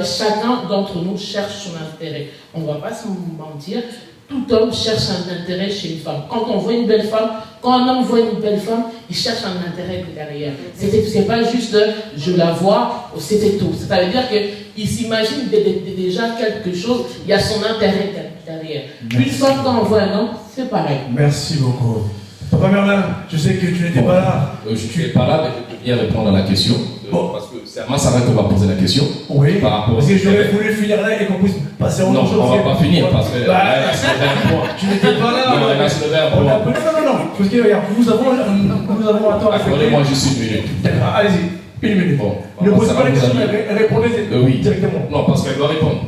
chacun d'entre nous cherche son intérêt. On ne va pas se mentir. Tout homme cherche un intérêt chez une femme. Quand on voit une belle femme, quand un homme voit une belle femme, il cherche un intérêt derrière. C'est pas juste je la vois, c'était tout. Ça veut dire qu'il s'imagine déjà quelque chose, il y a son intérêt derrière. Une femme, quand on voit un homme, c'est pareil. Merci beaucoup. Papa Merlin, je sais que tu n'étais pas là. Je n'étais pas là, mais je peux bien répondre à la question. Parce que c'est à moi, ça va qu'on va poser la question. Oui, par rapport parce que j'aurais voulu finir là et qu'on puisse passer au non, on ne va pas finir parce que tu n'étais pas là. Non, non. Parce que regarde, nous avons un temps à faire. Accordez-moi juste une minute. D'accord, allez-y, une minute. Bon, ne posez pas la question, répondez directement. Non, parce qu'elle doit répondre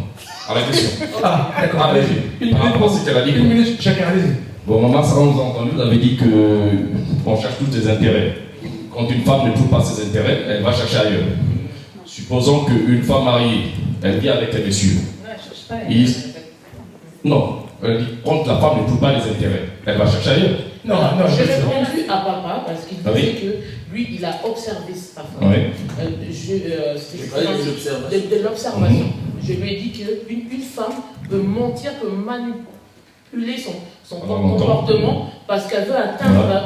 à la question. Ah, d'accord. Allez-y. Par rapport à ce qu'elle a dit. Une minute, chacun, allez-y. Bon, Maman Sarah nous a entendu, vous avez dit qu'on cherche tous des intérêts. Quand une femme ne trouve pas ses intérêts, elle va chercher ailleurs. Supposons qu'une femme mariée, elle vit avec un monsieur. Non, elle dit quand la femme ne trouve pas les intérêts, elle va chercher ailleurs. Non, j'ai répondu à papa parce qu'il disait que lui, il a observé sa femme. Oui. De l'observation. Je lui ai dit qu'une femme peut mentir, peut manipuler son comportement parce qu'elle veut atteindre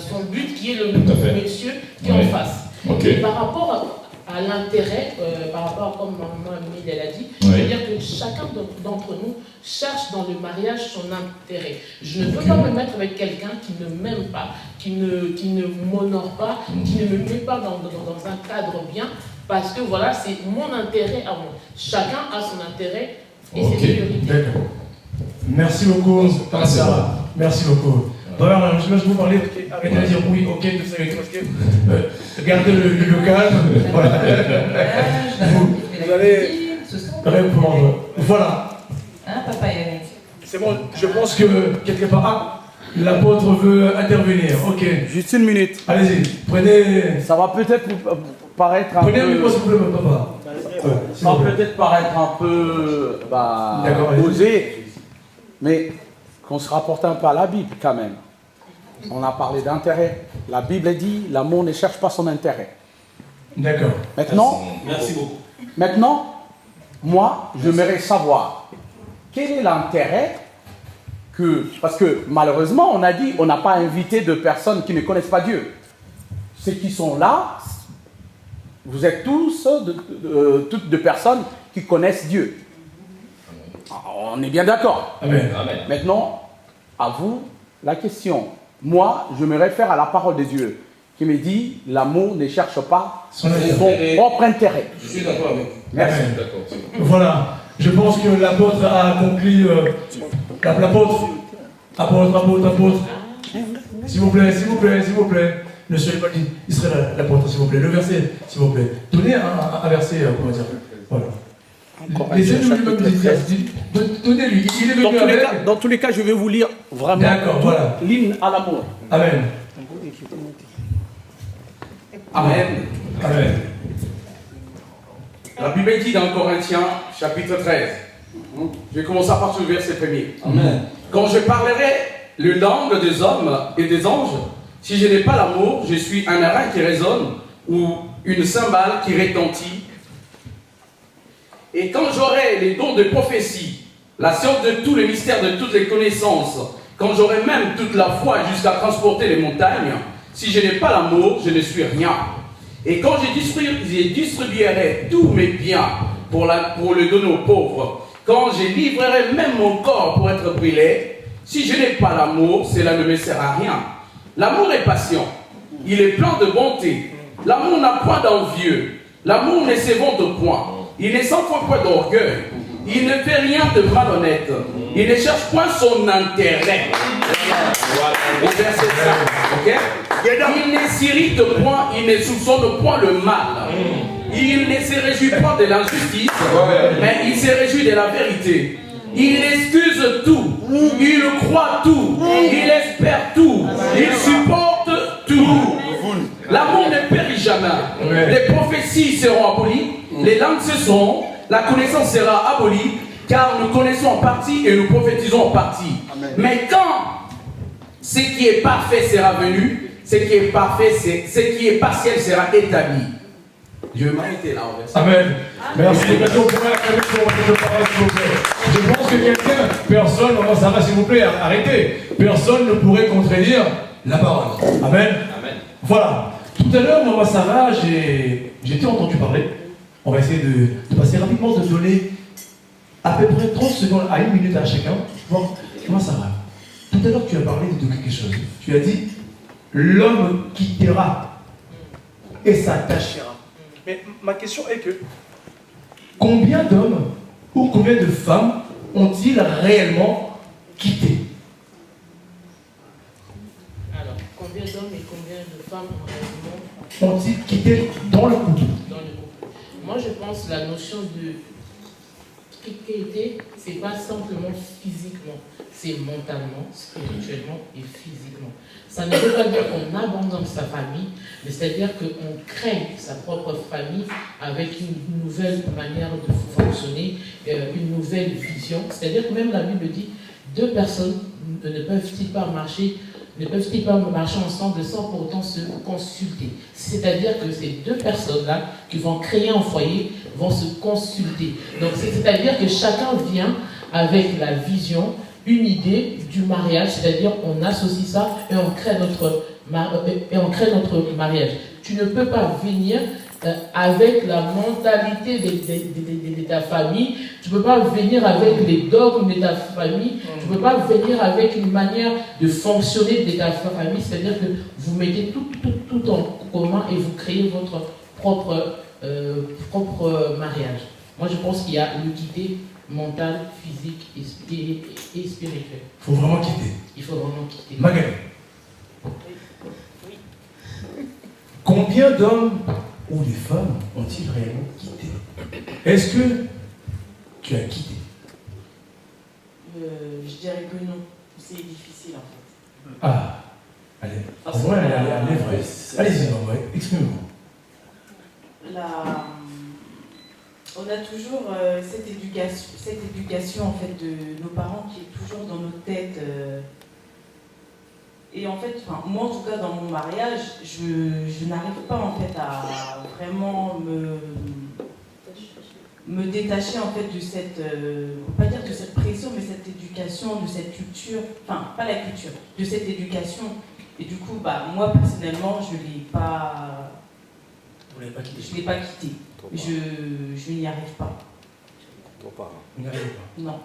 son but qui est le monsieur qui est en face. Okay. Et par rapport à l'intérêt, par rapport à comme maman Amélie elle a dit, je veux dire que chacun d'entre nous cherche dans le mariage son intérêt. Je ne peux pas me mettre avec quelqu'un qui ne m'aime pas, qui ne m'honore pas, qui ne me met pas dans un cadre bien, parce que voilà, c'est mon intérêt à moi. Chacun a son intérêt et ses priorités. D'accord. Merci beaucoup, Sarah. Merci beaucoup. Voilà, je vais vous parler, arrêtez de dire oui, ok, tout ça, parce que gardez le calme. Voilà. Vous allez répondre. Voilà. Hein, papa Yannick? C'est bon, je pense que quelque part, l'apôtre veut intervenir. Ok. Juste une minute. Allez-y, prenez. Ça va peut-être paraître un prenez peu. un micro, s'il vous plaît, papa. Ça va peut-être paraître un peu osé, mais qu'on se rapporte un peu à la Bible quand même. On a parlé d'intérêt. La Bible dit l'amour ne cherche pas son intérêt. D'accord. Maintenant, merci beaucoup. Maintenant, moi, j'aimerais savoir quel est l'intérêt que. Parce que malheureusement, on a dit on n'a pas invité de personnes qui ne connaissent pas Dieu. Ceux qui sont là, vous êtes tous toutes de personnes qui connaissent Dieu. On est bien d'accord. Amen. Maintenant, à vous, la question. Moi, je me réfère à la parole de Dieu qui me dit l'amour ne cherche pas son propre intérêt. Je suis d'accord avec vous. Merci. Voilà. Je pense que l'apôtre a accompli. L'apôtre. S'il vous plaît. Ne soyez pas dit. Il serait l'apôtre, s'il vous plaît. Le verset, s'il vous plaît. Donnez un verset, comment dire. Voilà. Laissez-nous lui-même dire. Donnez-lui. Il est venu avec. Dans tous les cas, je vais vous lire vraiment l'hymne à l'amour. Amen. Amen. La Bible dit dans Corinthiens, chapitre 13. Je vais commencer par ce verset premier. Amen. Quand je parlerai le langue des hommes et des anges, si je n'ai pas l'amour, je suis un airain qui résonne ou une cymbale qui retentit. Et quand j'aurai les dons de prophétie, la science de tous les mystères, de toutes les connaissances, quand j'aurai même toute la foi jusqu'à transporter les montagnes, si je n'ai pas l'amour, je ne suis rien. Et quand je distribuerai tous mes biens pour le donner aux pauvres, quand je livrerai même mon corps pour être brûlé, si je n'ai pas l'amour, cela ne me sert à rien. L'amour est patient, il est plein de bonté. L'amour n'a point d'envieux, l'amour ne s'évente point, il ne s'enfoie point d'orgueil, il ne fait rien de malhonnête, il ne cherche point son intérêt. Au verset 5, ok? Il ne s'irrite point, il ne soupçonne point le mal. Il ne se réjouit pas de l'injustice, mais il se réjouit de la vérité. Il excuse tout, il croit tout, il est jamais. Ouais. Les prophéties seront abolies, les langues cesseront, la connaissance sera abolie, car nous connaissons en partie et nous prophétisons en partie. Amen. Mais quand ce qui est parfait sera venu, ce qui est parfait, ce qui est partiel sera établi. Je vais m'arrêter là, en fait. Amen. Merci. Personne pourrait acclamer pour votre parole, s'il vous plaît. Je pense que quelqu'un, personne, maman Sarah, s'il vous plaît, arrêtez. Personne ne pourrait contredire la parole. Amen. Amen. Voilà. Tout à l'heure, maman Sarah, j'ai été entendu parler. On va essayer de passer rapidement, de donner à peu près 30 secondes à 1 minute à chacun. Bon, maman Sarah, tout à l'heure, tu as parlé de quelque chose. Tu as dit, l'homme quittera et s'attachera. Mais ma question est que, combien d'hommes ou combien de femmes ont-ils réellement quitté? Alors, combien d'hommes et combien de femmes réellement ont-ils quitté dans le couple? dans le couple? Moi, je pense que la notion de quitter, ce n'est pas simplement physiquement, c'est mentalement, spirituellement et physiquement. Ça ne veut pas dire qu'on abandonne sa famille, mais c'est-à-dire qu'on crée sa propre famille avec une nouvelle manière de fonctionner, une nouvelle vision. C'est-à-dire que même la Bible dit, deux personnes ne peuvent-ils pas marcher ensemble sans pour autant se consulter. C'est-à-dire que ces deux personnes-là qui vont créer un foyer vont se consulter. Donc c'est-à-dire que chacun vient avec la vision, une idée du mariage, c'est-à-dire on associe ça et on crée notre mariage. Tu ne peux pas venir avec la mentalité de ta famille, tu ne peux pas venir avec les dogmes de ta famille, tu ne peux pas venir avec une manière de fonctionner de ta famille, c'est-à-dire que vous mettez tout en commun et vous créez votre propre mariage. Moi je pense qu'il y a l'équité mentale, physique et spirituelle. Il faut vraiment quitter. Il faut vraiment quitter. Magali. Combien d'hommes ou de femmes ont-ils réellement quitté? Est-ce que tu as quitté? Je dirais que non. C'est difficile en fait. Ah, allez. Au moins, elle est vraie. Allez-y, maman, exprime-moi. On a toujours cette éducation en fait de nos parents qui est toujours dans nos têtes. Et en fait, moi en tout cas dans mon mariage, je n'arrive pas en fait à vraiment me détacher en fait de cette, pas dire de cette pression, mais cette éducation, de cette culture, enfin pas la culture, de cette éducation. Et du coup, moi personnellement, je l'ai pas. Vous l'avez pas quitté? Je l'ai pas quitté. Je n'y arrive pas. Vous n'y arrivez pas? Non.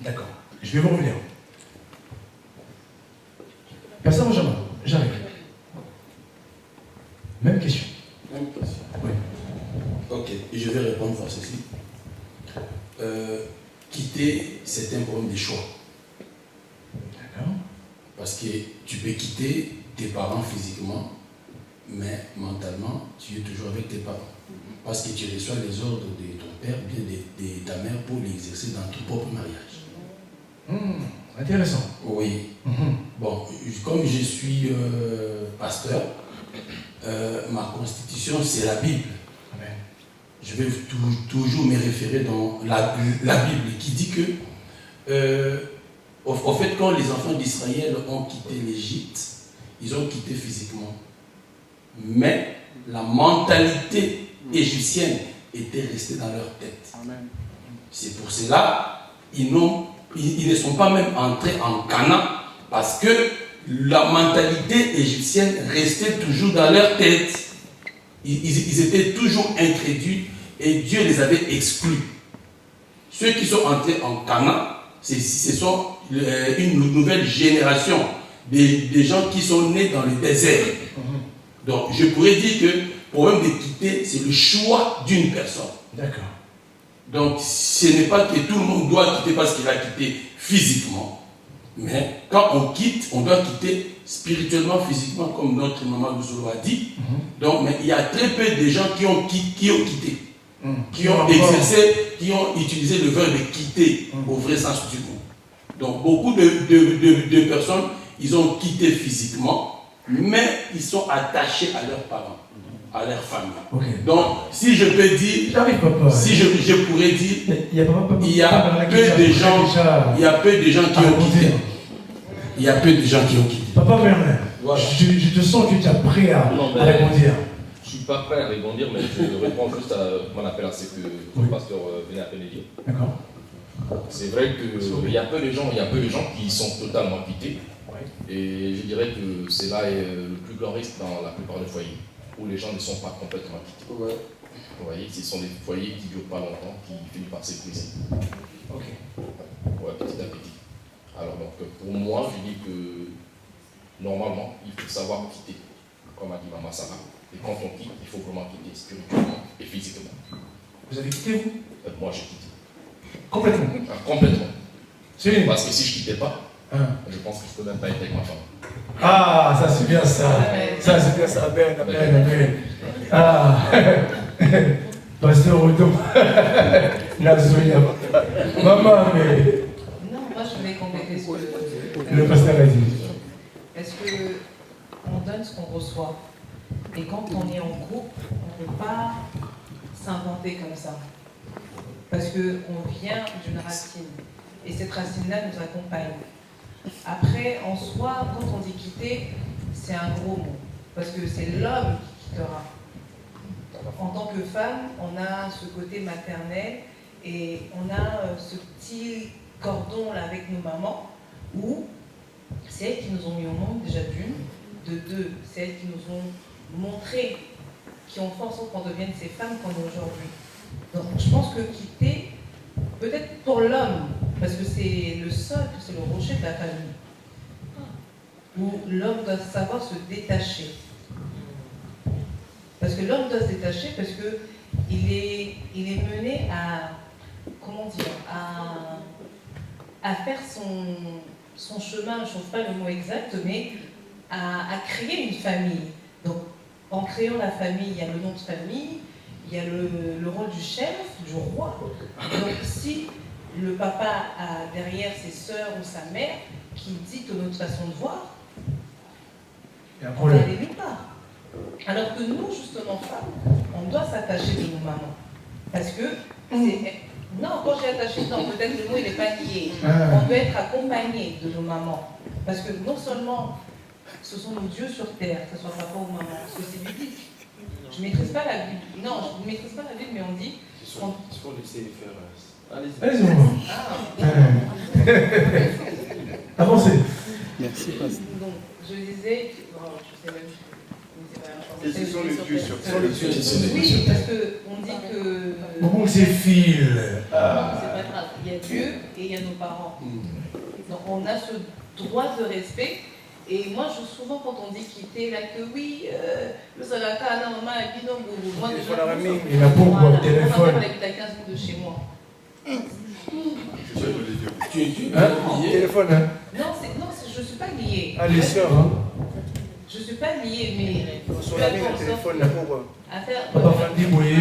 D'accord. Je vais vous revenir. Personne, j'arrive. Même question. Même question. Oui. Ok, et je vais répondre à ceci. Quitter, c'est un problème de choix. D'accord. Parce que tu peux quitter tes parents physiquement, mais mentalement, tu es toujours avec tes parents. Parce que tu reçois les ordres de ton père, bien de ta mère pour l'exercer dans ton propre mariage. Intéressant. Oui. Bon, comme je suis pasteur, ma constitution, c'est la Bible. Amen. Je vais toujours me référer dans la Bible qui dit que, au fait, quand les enfants d'Israël ont quitté l'Égypte, ils ont quitté physiquement. Mais la mentalité égyptienne était restée dans leur tête. C'est pour cela qu'ils ne sont pas même entrés en Canaan, parce que la mentalité égyptienne restait toujours dans leur tête. Ils étaient toujours incrédules et Dieu les avait exclus. Ceux qui sont entrés en Canaan, ce sont une nouvelle génération, des gens qui sont nés dans le désert. Donc je pourrais dire que le problème de quitter, c'est le choix d'une personne. D'accord. Donc ce n'est pas que tout le monde doit quitter parce qu'il a quitté physiquement. Mais quand on quitte, on doit quitter spirituellement, physiquement, comme notre maman Bouzolo a dit. Donc, mais il y a très peu de gens qui ont quitté, qui ont exercé, qui ont utilisé le verbe de quitter au vrai sens du mot. Donc, beaucoup de personnes, ils ont quitté physiquement, mais ils sont attachés à leurs parents. à leur famille. Ok. Donc, si je peux dire, J'arrive, papa. si je pourrais dire, il y a peu de gens qui ont quitté. Il y a peu de gens qui ont quitté. Papa Bernard, Voilà. je te sens que tu es prêt à répondre. Je ne suis pas prêt à répondre, mais je réponds juste à mon appel à ce que le pasteur venait à peine de dire. D'accord. C'est vrai qu'il y a peu de gens qui sont totalement quittés. Et je dirais que c'est là le plus grand risque dans la plupart des foyers, où les gens ne sont pas complètement quittés. Ouais. Vous voyez, ce sont des foyers qui ne durent pas longtemps, qui finissent par s'épuiser. Ok. Ouais, petit à petit. Alors donc, pour moi, je dis que normalement, il faut savoir quitter, comme a dit Maman Sarah. Et quand on quitte, il faut vraiment quitter spirituellement et physiquement. Vous avez quitté, vous? Moi, j'ai quitté. Complètement. Complètement. C'est parce que si je ne quittais pas, je pense que je ne peux même pas être avec ma femme. Ah, ça c'est bien ça. Ça c'est bien ça. Amen, amen, amen. Ah, Pasteur Odo. La Zoya. Maman, mais. Non, moi je vais compléter ce que le pasteur a dit. Parce que on donne ce qu'on reçoit. Et quand on est en groupe, on ne peut pas s'inventer comme ça. Parce qu'on vient d'une racine. Et cette racine-là nous accompagne. Après, en soi, quand on dit quitter, c'est un gros mot. Parce que c'est l'homme qui quittera. En tant que femme, on a ce côté maternel et on a ce petit cordon là avec nos mamans où c'est elles qui nous ont mis au monde déjà d'une, de deux, c'est elles qui nous ont montré, qui ont fait en sorte qu'on devienne ces femmes qu'on est aujourd'hui. Donc je pense que quitter, peut-être pour l'homme, parce que c'est le socle, c'est le rocher de la famille, où l'homme doit savoir se détacher. Parce que l'homme doit se détacher parce qu'il est mené à, comment dire, à faire son chemin, je ne trouve pas le mot exact, mais à créer une famille. Donc en créant la famille, il y a le nom de famille, il y a le rôle du chef, du roi. Donc si le papa a derrière ses sœurs ou sa mère qui dicte notre façon de voir, on va aller nulle part. Alors que nous, justement, femmes, on doit s'attacher de nos mamans. Parce que, non, quand j'ai attaché, non, peut-être le mot il n'est pas lié. On doit être accompagné de nos mamans. Parce que non seulement ce sont nos dieux sur terre, que ce soit papa ou maman, parce que c'est biblique. Je ne maîtrise pas la Bible. Non, je ne maîtrise pas la Bible, mais on dit. Il faut laisser faire. Allez-y. Avancez. Merci, Pasteur. Donc, je disais. Je sais même. Ce sont les dieux sur terre. Oui, parce qu'on dit que. Comment c'est fil C'est pas grave. Il y a Dieu et il y a nos parents. Donc on a ce droit de respect. Et moi, souvent, quand on dit quitter, là, que oui, le Salaka, non, maman, Binogo, moi, il a beaucoup de téléphone. On habite à 15 minutes de chez moi. Téléphone, hein? Non, je ne suis pas liée. Ah, les sœurs, hein? Je ne suis pas liée, mais. Son ami, le téléphone, là, pour. À faire. Papa Fandi, vous voyez?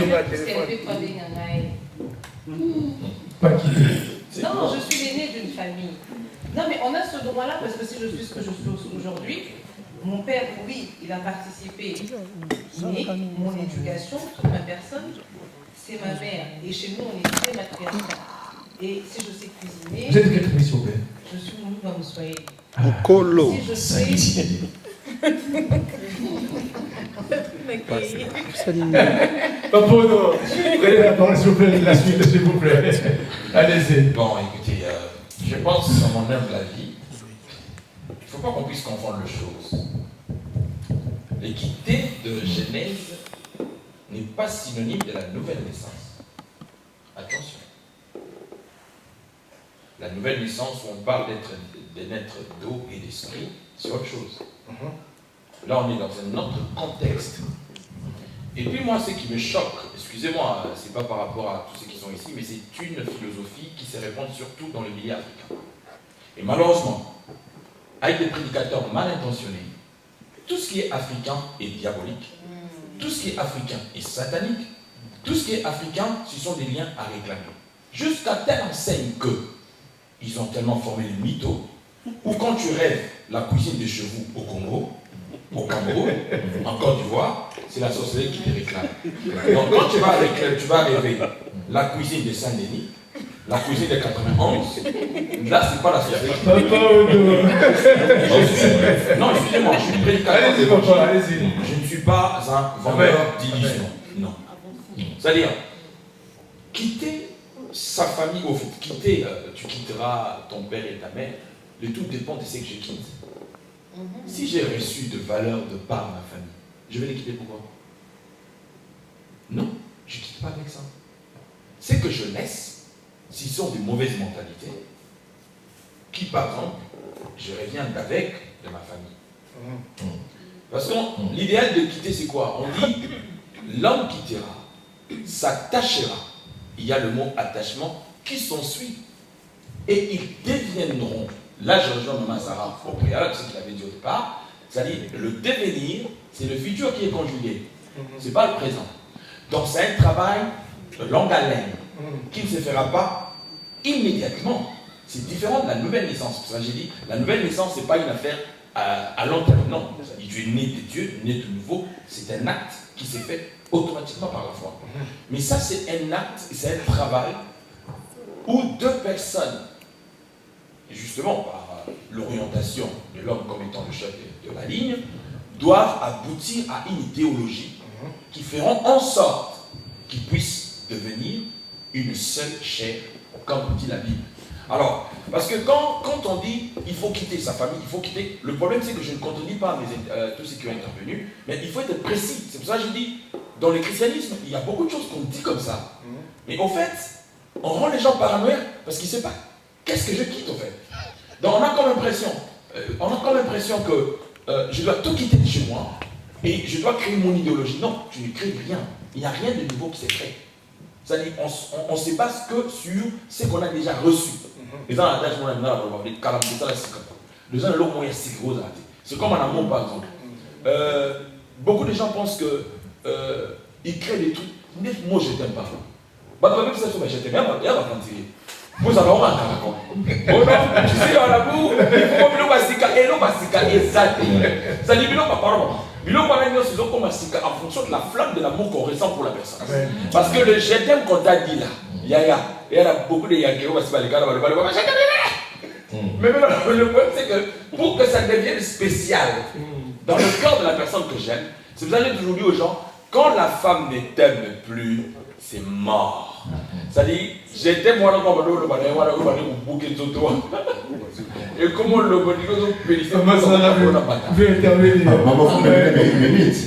Pas quitter. Non, je suis l'aînée d'une famille. Non, mais on a ce droit-là parce que si je suis ce que je suis aujourd'hui, mon père, oui, il a participé. Mais mon éducation, toute ma personne, c'est ma mère. Et chez nous, on est très matriarcal. Et si je sais cuisiner. Vous êtes de quelle famille, s'il vous plaît? Je suis moulou comme soyez. Colo. Si je sais. Papa, non. Prenez la parole, s'il vous plaît, la suite, s'il vous plaît. Allez-y. Bon, écoutez, je pense, à mon humble avis, il ne faut pas qu'on puisse confondre les choses. L'équité de Genèse n'est pas synonyme de la nouvelle naissance. Attention. La nouvelle naissance où on parle de naître d'eau et d'esprit, c'est autre chose. Là, on est dans un autre contexte. Et puis moi, ce qui me choque, excusez-moi, c'est pas par rapport à tous ceux qui sont ici, mais c'est une philosophie qui se répand surtout dans le milieu africain. Et malheureusement, avec des prédicateurs mal intentionnés, tout ce qui est africain est diabolique, tout ce qui est africain est satanique, tout ce qui est africain, ce sont des liens à réclamer. Jusqu'à telle enseigne que ils ont tellement formé le mytho, où quand tu rêves la cuisine de chez vous au Congo, au Cameroun, en Côte d'Ivoire, c'est la sorcellerie qui te réclame. Donc quand tu vas rêver la cuisine de Saint-Denis, la cuisine de 91, là c'est pas la sorcellerie. Non, excusez-moi, je suis prédicateur. Allez-y. Je ne suis pas un vendeur d'illusions. Non. C'est-à-dire, quitter sa famille, au fait, tu quitteras ton père et ta mère, le tout dépend de ce que je quitte. Si j'ai reçu de valeurs de par ma famille, je vais les quitter pourquoi? Non, je ne quitte pas avec ça. C'est que je laisse, s'ils sont de mauvaises mentalités, qui par exemple, je reviens d'avec de ma famille. Parce que l'idéal de quitter, c'est quoi? On dit, l'homme quittera, s'attachera. Il y a le mot attachement qui s'ensuit. Et ils deviendront, là je rejoins Maman Sarah au préalable, ce qu'il avait dit au départ, c'est-à-dire le devenir, c'est le futur qui est conjugué. Ce n'est pas le présent. Donc c'est un travail de longue haleine qui ne se fera pas immédiatement. C'est différent de la nouvelle naissance. Pour ça j'ai dit, la nouvelle naissance, ce n'est pas une affaire à long terme. Non, tu es né de Dieu, né de nouveau, c'est un acte qui s'est fait automatiquement par la foi. Mais ça, c'est un acte, c'est un travail où deux personnes, justement par l'orientation de l'homme comme étant le chef de la ligne, doivent aboutir à une idéologie qui feront en sorte qu'ils puissent devenir une seule chair, comme dit la Bible. Alors, parce que quand on dit il faut quitter sa famille, il faut quitter, le problème c'est que je ne contredis pas tous ceux qui ont intervenu, mais il faut être précis. C'est pour ça que je dis, dans le christianisme, il y a beaucoup de choses qu'on dit comme ça. Mais au fait, on rend les gens paranoïaques parce qu'ils ne savent pas qu'est-ce que je quitte au fait. Donc on a comme impression que je dois tout quitter de chez moi et je dois créer mon idéologie. Non, tu ne crées rien. Il n'y a rien de nouveau qui s'est créé. C'est-à-dire on se base que sur ce qu'on a déjà reçu. Les gens c'est comme en amour par exemple. Beaucoup de gens pensent que ils créent des trucs. Moi je t'aime pas. Même ça, je t'aime bien, il y a pas vous avez un caracol. Tu sais, en amour, il faut que ça dit, en fonction de la flamme de l'amour qu'on ressent pour la personne. Parce que le je t'aime qu'on t'a dit là, il y a beaucoup de Yankee, mais le problème c'est que pour que ça devienne spécial dans le cœur de la personne que j'aime, c'est que vous allez toujours dire aux gens, quand la femme ne t'aime plus, c'est mort. C'est-à-dire, j'étais moi dans le et comment le pédicure vous pouvez intervenir. Maman, vous me donnez une minute.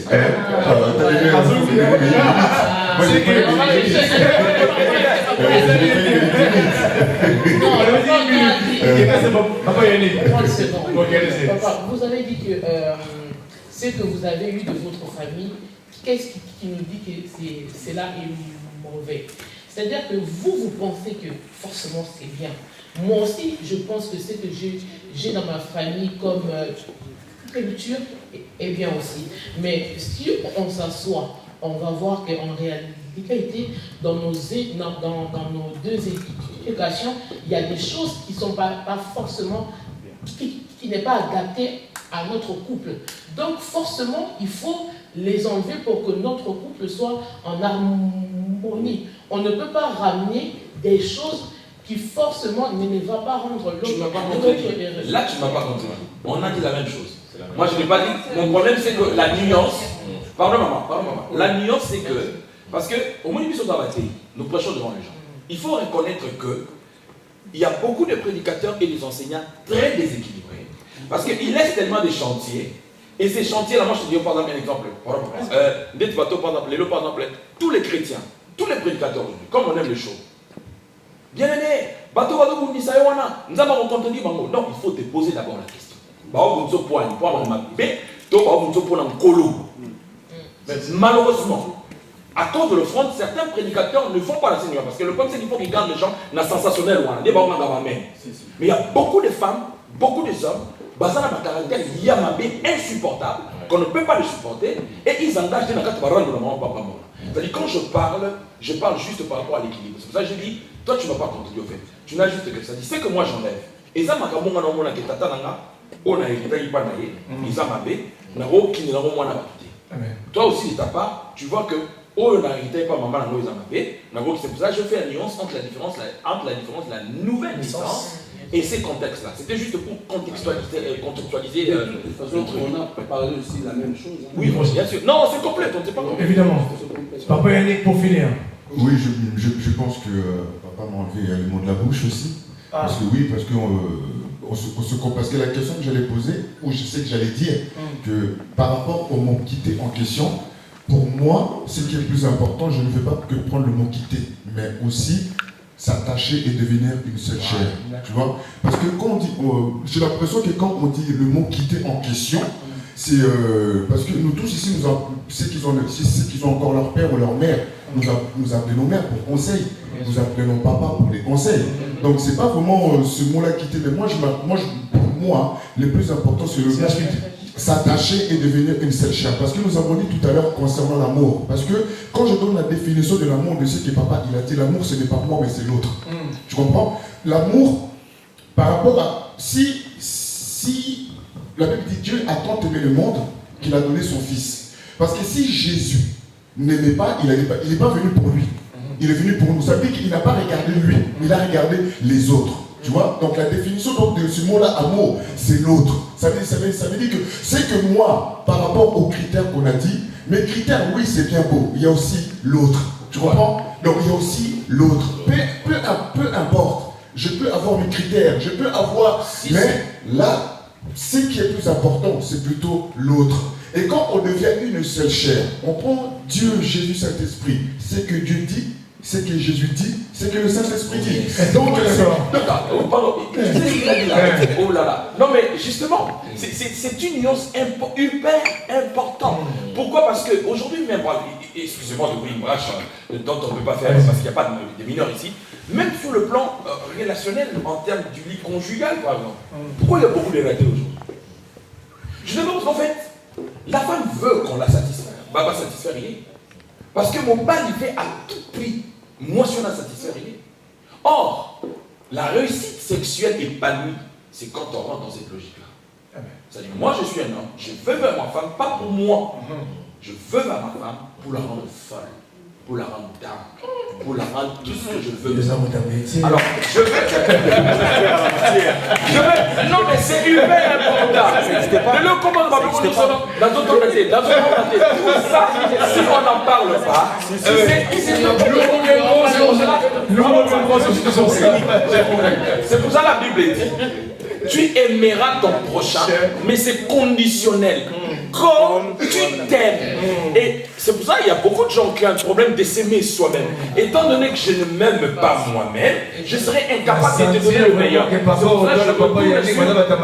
Vous avez dit que ce que vous avez eu de votre famille, qu'est-ce qui nous dit que cela est mauvais? C'est-à-dire que vous pensez que forcément c'est bien. Moi aussi, je pense que ce que j'ai dans ma famille comme culture est bien aussi. Mais si on s'assoit, on va voir qu'en réalité, dans nos deux éducations, il y a des choses qui ne sont pas forcément, qui n'est pas adaptées à notre couple. Donc forcément, il faut les enlever pour que notre couple soit en harmonie. On ne peut pas ramener des choses qui forcément ne va pas rendre l'autre. Tu m'as pas contredit. Là, tu ne m'as pas contredit. On a dit la même chose. Moi, je n'ai pas dit. Mon problème, c'est que la nuance. Pardon, maman. La nuance, c'est que. Parce qu'au moins, nous prêchons devant les gens. Il faut reconnaître qu'il y a beaucoup de prédicateurs et des enseignants très déséquilibrés. Parce qu'ils laissent tellement des chantiers. Et ces chantiers-là, moi, je te dis, par exemple, un exemple. Par exemple, tous les chrétiens, tous les prédicateurs aujourd'hui, comme on aime les choses. Bien aimé, non, il faut te poser d'abord la question. Mais malheureusement, à cause de l'offrande, certains prédicateurs ne font pas l'enseignement. Parce que le problème, c'est qu'il faut qu'ils gardent les gens dans le sensationnel. Mais il y a beaucoup de femmes, beaucoup de hommes, basés dans un caractère insupportable, qu'on ne peut pas les supporter, et ils engagent dans la carte parole de maman, papa, maman. C'est-à-dire, quand je parle juste par rapport à l'équilibre. C'est pour ça que je dis, toi, tu ne vas pas contribuer au fait. Tu n'as juste que ça. C'est que moi, j'enlève. Et ça, ma camonga, on a été tata, on a hérité, il y a pas naïe, ils ont mabé, on a aucun, on a Amen. Toi aussi, de ta part, tu vois que oh, n'arrêtez pas maman, c'est pour ça que je fais la nuance entre la différence, la nouvelle naissance et ces contextes-là. C'était juste pour contextualiser. De toute façon, on a parlé aussi de la même chose. Hein. Oui, bien sûr. Non, c'est complet, on ne sait pas complet. Évidemment. Papa Yannick, pour finir. Oui, je pense que papa m'a enlevé les mots de la bouche aussi. Parce que oui, parce que la question que j'allais poser, ou je sais que j'allais dire, que par rapport au mot quitter en question, pour moi, ce qui est le plus important, je ne veux pas que prendre le mot quitter, mais aussi s'attacher et devenir une seule chair. Tu vois? Parce que quand on dit, j'ai l'impression que quand on dit le mot quitter en question, c'est parce que nous tous ici, ceux qui ont encore leur père ou leur mère, nous appelons nos mères pour conseil, nous appelons nos papas pour les conseils. Donc c'est pas vraiment ce mot-là quitter, mais pour moi, le plus important c'est le mot s'attacher et devenir une seule chair. Parce que nous avons dit tout à l'heure concernant l'amour. Parce que quand je donne la définition de l'amour de ce que papa il a dit, l'amour ce n'est pas moi mais c'est l'autre. Tu comprends? L'amour, par rapport à si la Bible dit Dieu a tant aimé le monde qu'il a donné son fils. Parce que si Jésus n'aimait pas, il n'est pas venu pour lui. Il est venu pour nous. Ça veut dire qu'il n'a pas regardé lui, il a regardé les autres. Tu vois? Donc la définition de ce mot-là, amour, c'est l'autre. Ça veut dire que c'est que moi, par rapport aux critères qu'on a dit, mes critères, oui, c'est bien beau. Il y a aussi l'autre. Tu comprends? Donc il y a aussi l'autre. Peu importe. Je peux avoir mes critères, je peux avoir... Mais là, ce qui est plus important, c'est plutôt l'autre. Et quand on devient une seule chair, on prend Dieu, Jésus, Saint-Esprit. C'est que Dieu dit, c'est que Jésus dit, c'est que le Saint-Esprit dit. Donc, oh là là. Non mais justement, c'est une nuance hyper importante. Pourquoi? Parce qu'aujourd'hui, même, excusez-moi de vous une brâche dont on ne peut pas faire parce qu'il n'y a pas de mineurs ici, même sur le plan relationnel, en termes du lit conjugal par exemple. Pourquoi il y a beaucoup de ratés aujourd'hui? Je demande qu'en fait, la femme veut qu'on la satisfasse. Va pas satisfaire rien. Parce que mon mari fait à tout prix. Moi, si on a satisfait rien. Or, la réussite sexuelle épanouie, c'est quand on rentre dans cette logique-là. C'est-à-dire, moi, je suis un homme, je veux vers ma femme, pas pour moi. Je veux vers ma femme pour la rendre folle, pour la rendre dingue, pour la rendre tout ce que je veux. Alors, je veux... Non, mais c'est hyper important. Dans tout ça, si on n'en parle pas, c'est pour ça la Bible dit, tu aimeras ton prochain, mais c'est conditionnel. Comme tu t'aimes. Et c'est pour ça qu'il y a beaucoup de gens qui ont un problème de s'aimer soi-même. Étant donné que je ne m'aime pas moi-même, je serai incapable de te donner le meilleur. C'est pour ça que je me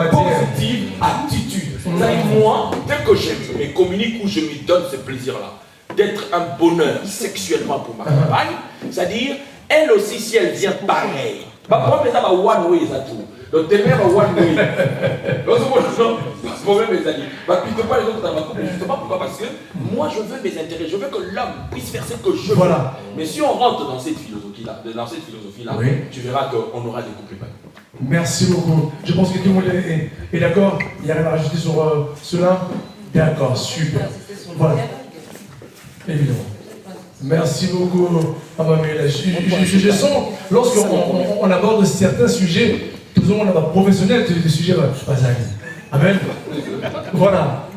positive attitude. C'est-à-dire moi, dès que je me communique ou je me donne ce plaisir-là, d'être un bonheur sexuellement pour ma compagne, c'est-à-dire, elle aussi, si elle vient pareil, one way, ça tout. Donc, t'es même one way. Le problème, mes amis. Plutôt pas les autres dans ma couple, justement, pourquoi? Parce que moi, je veux mes intérêts. Je veux que l'homme puisse faire ce que je veux. Mais si on rentre dans cette philosophie-là, oui, tu verras qu'on aura des couples épanouis. Merci beaucoup. Je pense que tout le monde est d'accord. Il n'y a rien à rajouter sur cela? D'accord, super. Voilà. Évidemment. Merci beaucoup, Amamela. Je sens, lorsqu'on aborde certains sujets, tout le monde est professionnel, des sujets Amen. Voilà.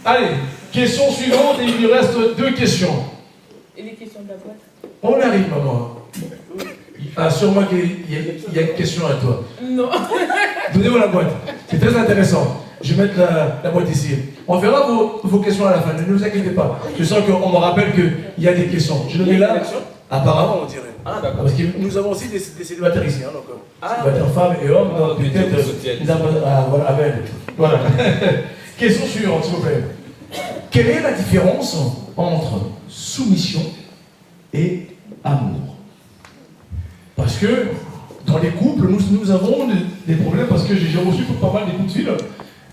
Allez, question suivante, et il lui reste 2 questions. Et les questions de la boîte? On arrive, maman. Ah, sûrement qu'il y a une question à toi. Non. Donnez-moi la boîte. C'est très intéressant. Je vais mettre la boîte ici. On verra vos questions à la fin. Ne vous inquiétez pas. Je sens qu'on me rappelle qu'il y a des questions. Je le mets là. Apparemment, on dirait. Ah, d'accord. Parce que nous avons aussi des célibataires ici. Hein, donc, célibataires femmes et hommes. Donc, peut-être. Voilà, Amen. Voilà. Question suivante, s'il vous plaît. Quelle est la différence entre soumission et amour? Parce que dans les couples, nous avons des problèmes parce que j'ai reçu pas mal de coups de fil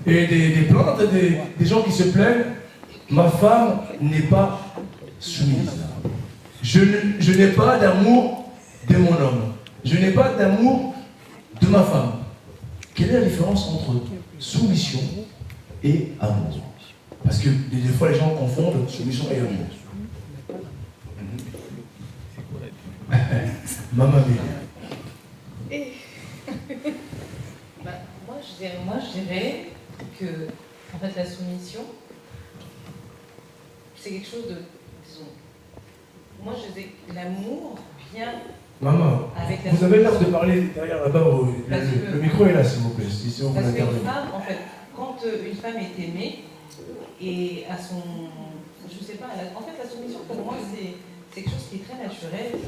et des plaintes, des gens qui se plaignent. Ma femme n'est pas soumise. Je n'ai pas d'amour de mon homme. Je n'ai pas d'amour de ma femme. Quelle est la différence entre soumission et amour? Parce que des fois, les gens confondent soumission et amour. Maman mia. Moi, je dirais que, en fait, la soumission, c'est quelque chose de, disons, moi, je dis que l'amour vient Maman, avec la vous avez l'air de soumission. parler derrière là-bas. Le micro est là, s'il vous plaît. Si vous Parce l'intervenez. qu'une femme, en fait, quand une femme est aimée, et à son, je sais pas, en fait, la soumission, pour moi, c'est quelque chose qui est très naturel.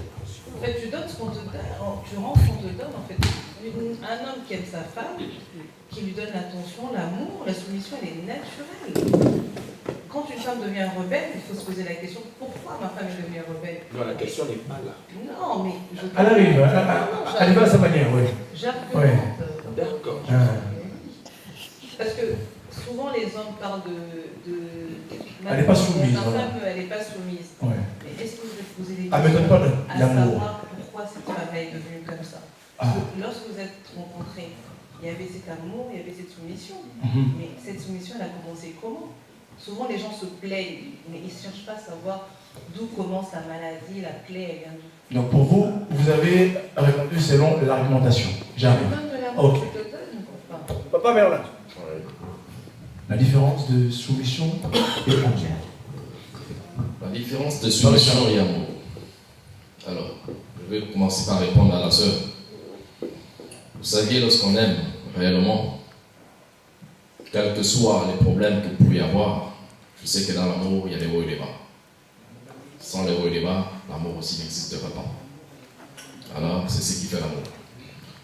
En fait, tu donnes ce qu'on te donne, tu rends ce qu'on te donne, en fait. Un homme qui aime sa femme, qui lui donne l'attention, l'amour, la soumission, elle est naturelle. Quand une femme devient rebelle, il faut se poser la question, pourquoi ma femme est devenue rebelle? Non, la question n'est pas là. Non, mais... Elle arrive, elle va à sa manière, oui. J'argumente. Ouais. D'accord. Parce que souvent les hommes parlent de elle n'est pas soumise. Ma Voilà. femme, elle n'est pas soumise. Ouais. Mais est-ce que vous êtes posé des Ah, mais donne pas à l'amour. savoir pourquoi cette femme est devenue comme ça? Ah. Parce que lorsque vous êtes rencontrés, il y avait cet amour, il y avait cette soumission. Mais cette soumission, elle a commencé comment? Souvent les gens se plaignent, mais ils ne cherchent pas à savoir d'où commence la maladie, la plaie, elle vient d'où. Donc pour vous, vous avez répondu selon l'argumentation. J'arrive. Ok. Papa Merlin. La différence de soumission et amour. La différence de soumission et amour. Alors, je vais commencer par répondre à la sœur. Vous saviez, lorsqu'on aime réellement, quels que soient les problèmes que vous pouvez avoir, je sais que dans l'amour, il y a des hauts et des bas. Sans les hauts et les bas, l'amour aussi n'existerait pas. Alors, c'est ce qui fait l'amour.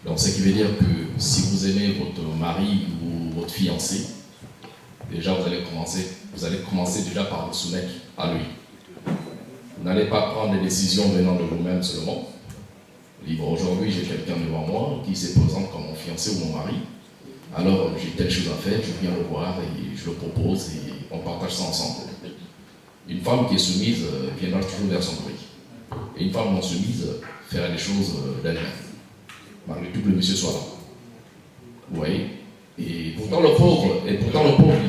Donc, ce qui veut dire que si vous aimez votre mari ou votre fiancé, déjà vous allez commencer déjà par vous soumettre à lui. Vous n'allez pas prendre des décisions venant de vous-même seulement. Libre, aujourd'hui, j'ai quelqu'un devant moi qui se présente comme mon fiancé ou mon mari. Alors, j'ai telle chose à faire, je viens le voir et je le propose et on partage ça ensemble. Une femme qui est soumise viendra toujours vers son mari. Et une femme non soumise fera les choses d'elle-même. Malgré tout que le monsieur soit là. Vous voyez? Et pourtant le pauvre, il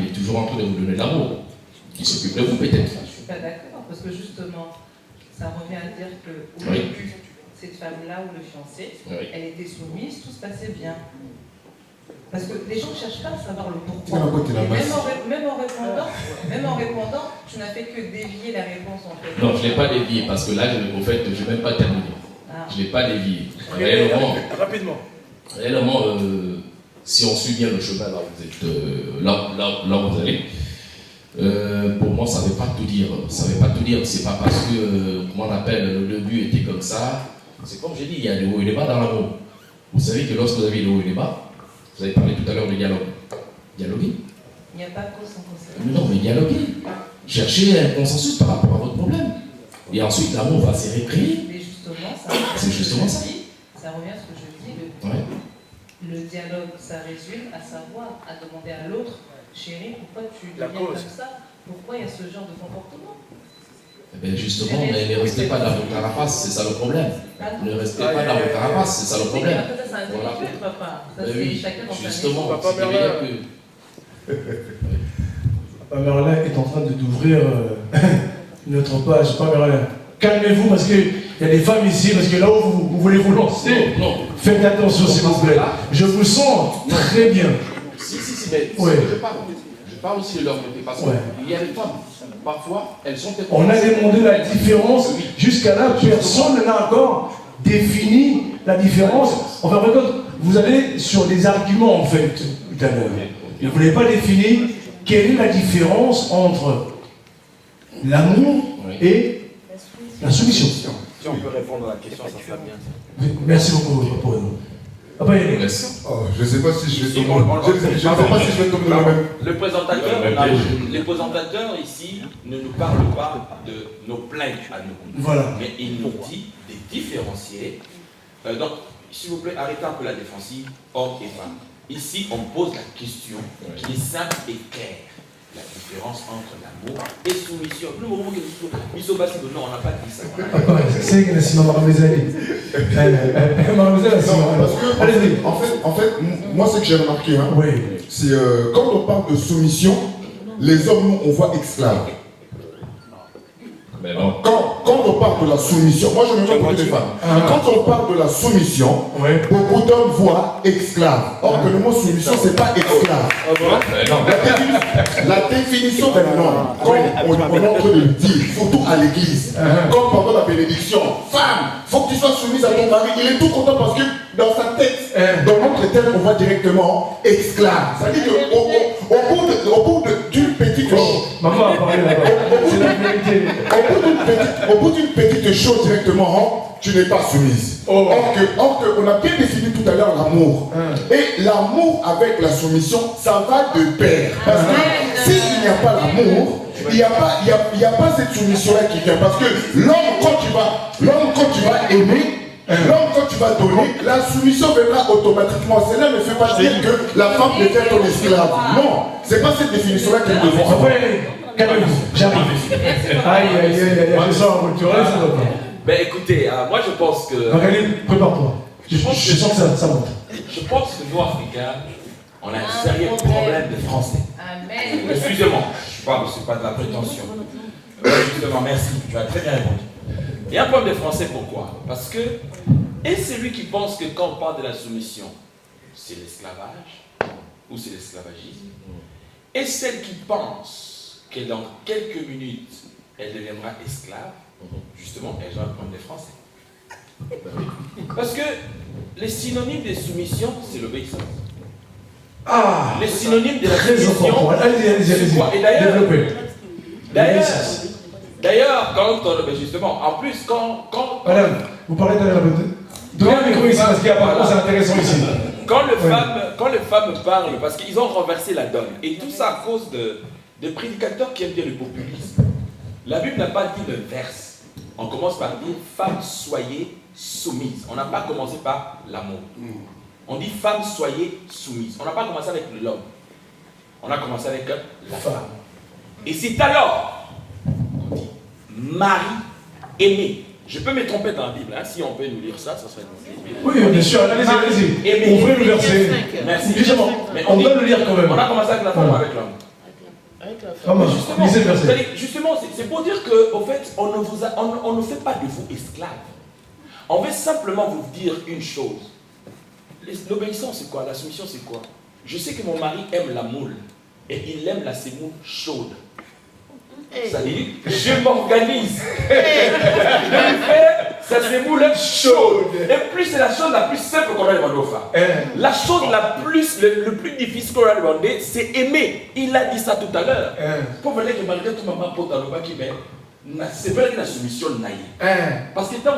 est toujours en train de vous donner de l'amour. Qui s'occupe de vous peut-être. Je ne suis pas d'accord, parce que justement, ça revient à dire qu'au début, cette femme-là ou le fiancé, elle était soumise, tout se passait bien. Parce que les gens ne cherchent pas à savoir le pourquoi. Et même en répondant, tu n'as fait que dévier la réponse en fait. Non, je ne l'ai pas dévié parce que là, au fait, je n'ai même pas terminé. Je ne l'ai pas dévié. Rapidement. Réellement, si on suit bien le chemin là où vous êtes, là où vous allez, pour moi, ça ne veut pas tout dire. Ça ne veut pas tout dire. C'est pas parce que, comment on appelle, le début était comme ça. C'est comme j'ai dit, il y a des hauts et des bas dans l'amour. Vous savez que lorsque vous avez des hauts et des bas, vous avez parlé tout à l'heure de dialogue. Dialoguer. Il n'y a pas de cause sans conséquence. Non, mais dialoguer. Cherchez un consensus par rapport à votre problème. Et ensuite, l'amour va se récréer. Mais justement, c'est justement ça. Ça revient à ce que je dis. Le dialogue, ça résume à savoir, à demander à l'autre, chérie, pourquoi tu deviens comme ça? Pourquoi il y a ce genre de comportement? Eh bien justement, mais ne restez pas dans votre carapace, c'est ça le problème. Ne restez pas dans votre carapace, c'est ça le problème. Ça, c'est intellectuel, papa. Ça, c'est chacun dans sa justement, Papa ce qui veut dire que... Papa Merlin est en train d'ouvrir notre page. Papa Merlin, calmez-vous parce qu'il y a des femmes ici, parce que là où vous voulez vous lancer, faites attention s'il vous plaît. Je vous sens très bien. Si, mais je parle aussi de leur côté, parce qu'il y a des femmes, parfois, elles sont... On a demandé la différence, jusqu'à là, personne n'a encore défini la différence. Enfin, vous allez sur des arguments, en fait, tout à l'heure. Et vous n'avez pas défini quelle est la différence entre l'amour et la soumission. Si on peut répondre à la question, ça serait bien. Merci beaucoup pour nous. Je ne sais pas si je vais tomber dans le même. Les présentateurs ici ne nous parlent pas de nos plaintes à nous. Voilà. Mais ils nous disent des différenciés. Donc, s'il vous plaît, arrêtez un peu la défensive, hommes et femmes. Ici, on pose la question qui est simple et claire. La différence entre l'amour et soumission. Nous, on non, on n'a pas dit ça. C'est que c'est Maramezali. En fait, moi, ce que j'ai remarqué, c'est quand on parle de soumission, les hommes, nous, on voit esclaves. Mais non. Quand on parle de la soumission, moi je me mets côté des femmes. Quand on parle de la soumission, beaucoup d'hommes voient esclave. Or que le mot soumission, c'est pas esclave. La définition d'un homme, quand on est en train de le dire, surtout à l'église, comme pendant la bénédiction, femme, faut que tu sois soumise à ton mari. Il est tout content parce que dans sa tête, dans notre tête, on voit directement esclave. C'est-à-dire qu'au bout d'une petite chose, maman a parlé là-bas. C'est la vérité. Au bout d'une petite chose directement, tu n'es pas soumise. Or que on a bien défini tout à l'heure l'amour. Et l'amour avec la soumission, ça va de pair. Parce que s'il n'y a pas l'amour, il n'y a pas cette soumission-là qui vient. Parce que l'homme, quand tu vas aimer, l'homme, quand tu vas donner, la soumission viendra automatiquement. Cela ne fait pas dire que la femme devient ton esclave. Non, c'est pas cette définition-là qu'elle devrait avoir. Calmez-vous, j'arrive. Aïe, je sens tu restes ou pas? Ben écoutez, moi je pense que... Magali, prépare-toi. Je sens que ça monte. Je pense que nous, Africains, on a un sérieux problème de français. Amen. Excusez-moi, je suis pas de la prétention. Justement, merci, tu as très bien répondu. Il y a un problème de français, pourquoi? Parce que, et celui qui pense que quand on parle de la soumission, c'est l'esclavage, ou c'est l'esclavagisme, et celle qui pense que dans quelques minutes, elle deviendra esclave, justement, elles ont un problème de français. Parce que les synonymes de soumission, c'est l'obéissance. Ah, les synonymes de la très soumission, allez-y. quoi? Et d'ailleurs, quand justement, en plus, quand madame, vous parlez de la donnez un micro ici parce qu'il y a par contre, c'est intéressant ici. Quand les femmes parlent, parce qu'ils ont renversé la donne, et tout ça à cause de prédicateurs qui aiment bien le populisme. La Bible n'a pas dit le verse. On commence par dire femmes soyez soumises. On n'a pas commencé par l'amour. On dit femmes soyez soumises. On n'a pas commencé avec l'homme. On a commencé avec la femme. Et c'est alors qu'on dit mari aimé. Je peux me tromper dans la Bible, hein. Si on peut nous lire ça, ça serait bien. Oui, bien sûr, allez-y. Ouvrez le verset. Merci. Justement, on doit le lire quand même. On a commencé avec la femme ou avec l'homme? Justement, c'est pour dire qu'au fait, on ne fait pas de vous esclaves. On veut simplement vous dire une chose. L'obéissance, c'est quoi? La soumission, c'est quoi? Je sais que mon mari aime la moule et il aime la semoule chaude. Ça veut dire, je m'organise. Je fais sa semoule chaude. Et plus c'est la chose la plus simple qu'on a demandé aux femmes. La chose le plus difficile qu'on a demandé, c'est aimer. Il a dit ça tout à l'heure. Pour venir que malgré tout, maman porte à l'oba qui c'est vrai qu'il a soumission naïe. Parce que tant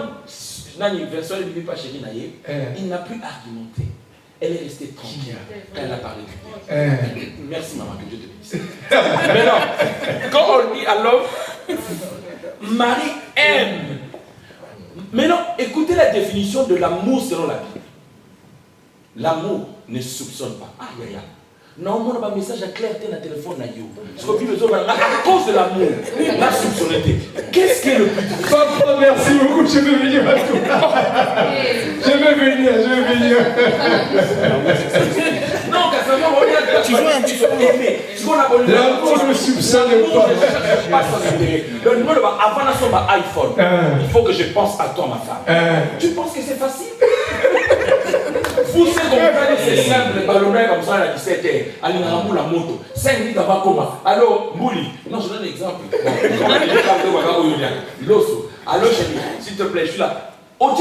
il n'a plus argumenté. Elle est restée tranquille quand elle a parlé de Dieu. Merci maman, que Dieu te bénisse. Mais non, quand on dit à l'homme, Marie aime. Mais non, écoutez la définition de l'amour selon la Bible. L'amour ne soupçonne pas. Aïe aïe aïe. Non, mon message à clair dans le téléphone. À cause de l'amour, la soupçonnité. Qu'est-ce qui est le plus difficile? Papa, merci beaucoup, je vais venir à toi. Je vais venir. Non, tu vois un petit peu aimé. L'amour ne soupçonne pas. Le numéro avant la somme iPhone, il faut que je pense à toi, ma femme. Tu penses que c'est facile? Vous savez comment c'est simple, le ballonnet comme ça à 17h, aller dans la moto, 5 minutes avant comment? Alors, Mouli, non, je donne un exemple. Alors, chérie, s'il te plaît, je suis là. On ne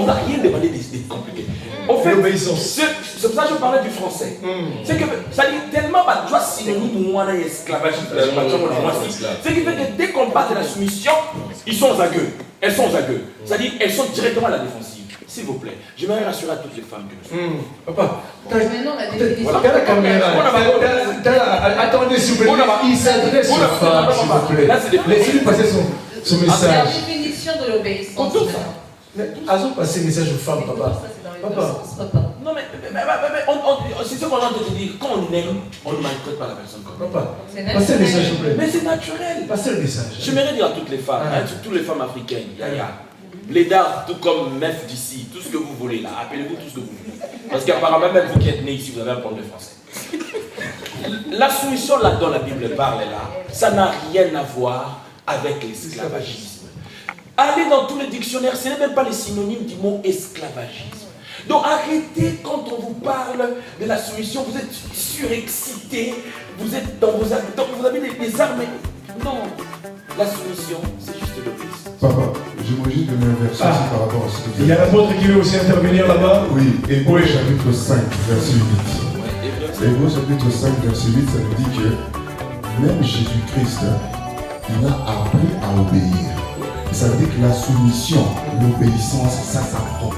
va rien demander de compliqué. En fait, c'est pour ça que je parlais du français. C'est que ça dit tellement, tu vois, si nous, on est esclavage, c'est qui fait que dès qu'on parle de la soumission, ils sont aux agueux. Elles sont aux agueux. C'est-à-dire, elles sont directement à la défensive. S'il vous plaît, j'aimerais rassurer à toutes les femmes que nous sommes. Papa, t'as la caméra. Attendez, s'il vous plaît. Il s'adresse aux femmes, s'il vous plaît. Laissez-lui passer son message. La définition de l'obéissance. Ils ont passé le message aux femmes, papa. Non, mais c'est ce qu'on a de te dire. Quand on aime, on ne maltraite pas la personne comme papa, passez le message, s'il vous plaît. Mais c'est naturel. Passez le message. J'aimerais dire à toutes les femmes, toutes les femmes africaines, Blédard, tout comme Mef d'ici, tout ce que vous voulez là, appelez-vous tout ce que vous voulez. Parce qu'apparemment, même vous qui êtes nés ici, vous avez un problème de français. La soumission là dont la Bible parle là, ça n'a rien à voir avec l'esclavagisme. Allez dans tous les dictionnaires, ce n'est même pas les synonymes du mot esclavagisme. Donc arrêtez quand on vous parle de la soumission, vous êtes surexcité, vous êtes dans vos armes, donc vous avez des armes. Non, la soumission, c'est juste l'obéissance. Papa, j'aimerais juste donner un verset aussi par rapport à ce que vous Il y a l'apôtre qui veut aussi intervenir là-bas. Oui, Hébreux chapitre 5, verset 8. Hébreux chapitre 5, verset 8, ça nous dit que même Jésus-Christ, il a appris à obéir. Ça veut dire que la soumission, l'obéissance, ça s'apprend.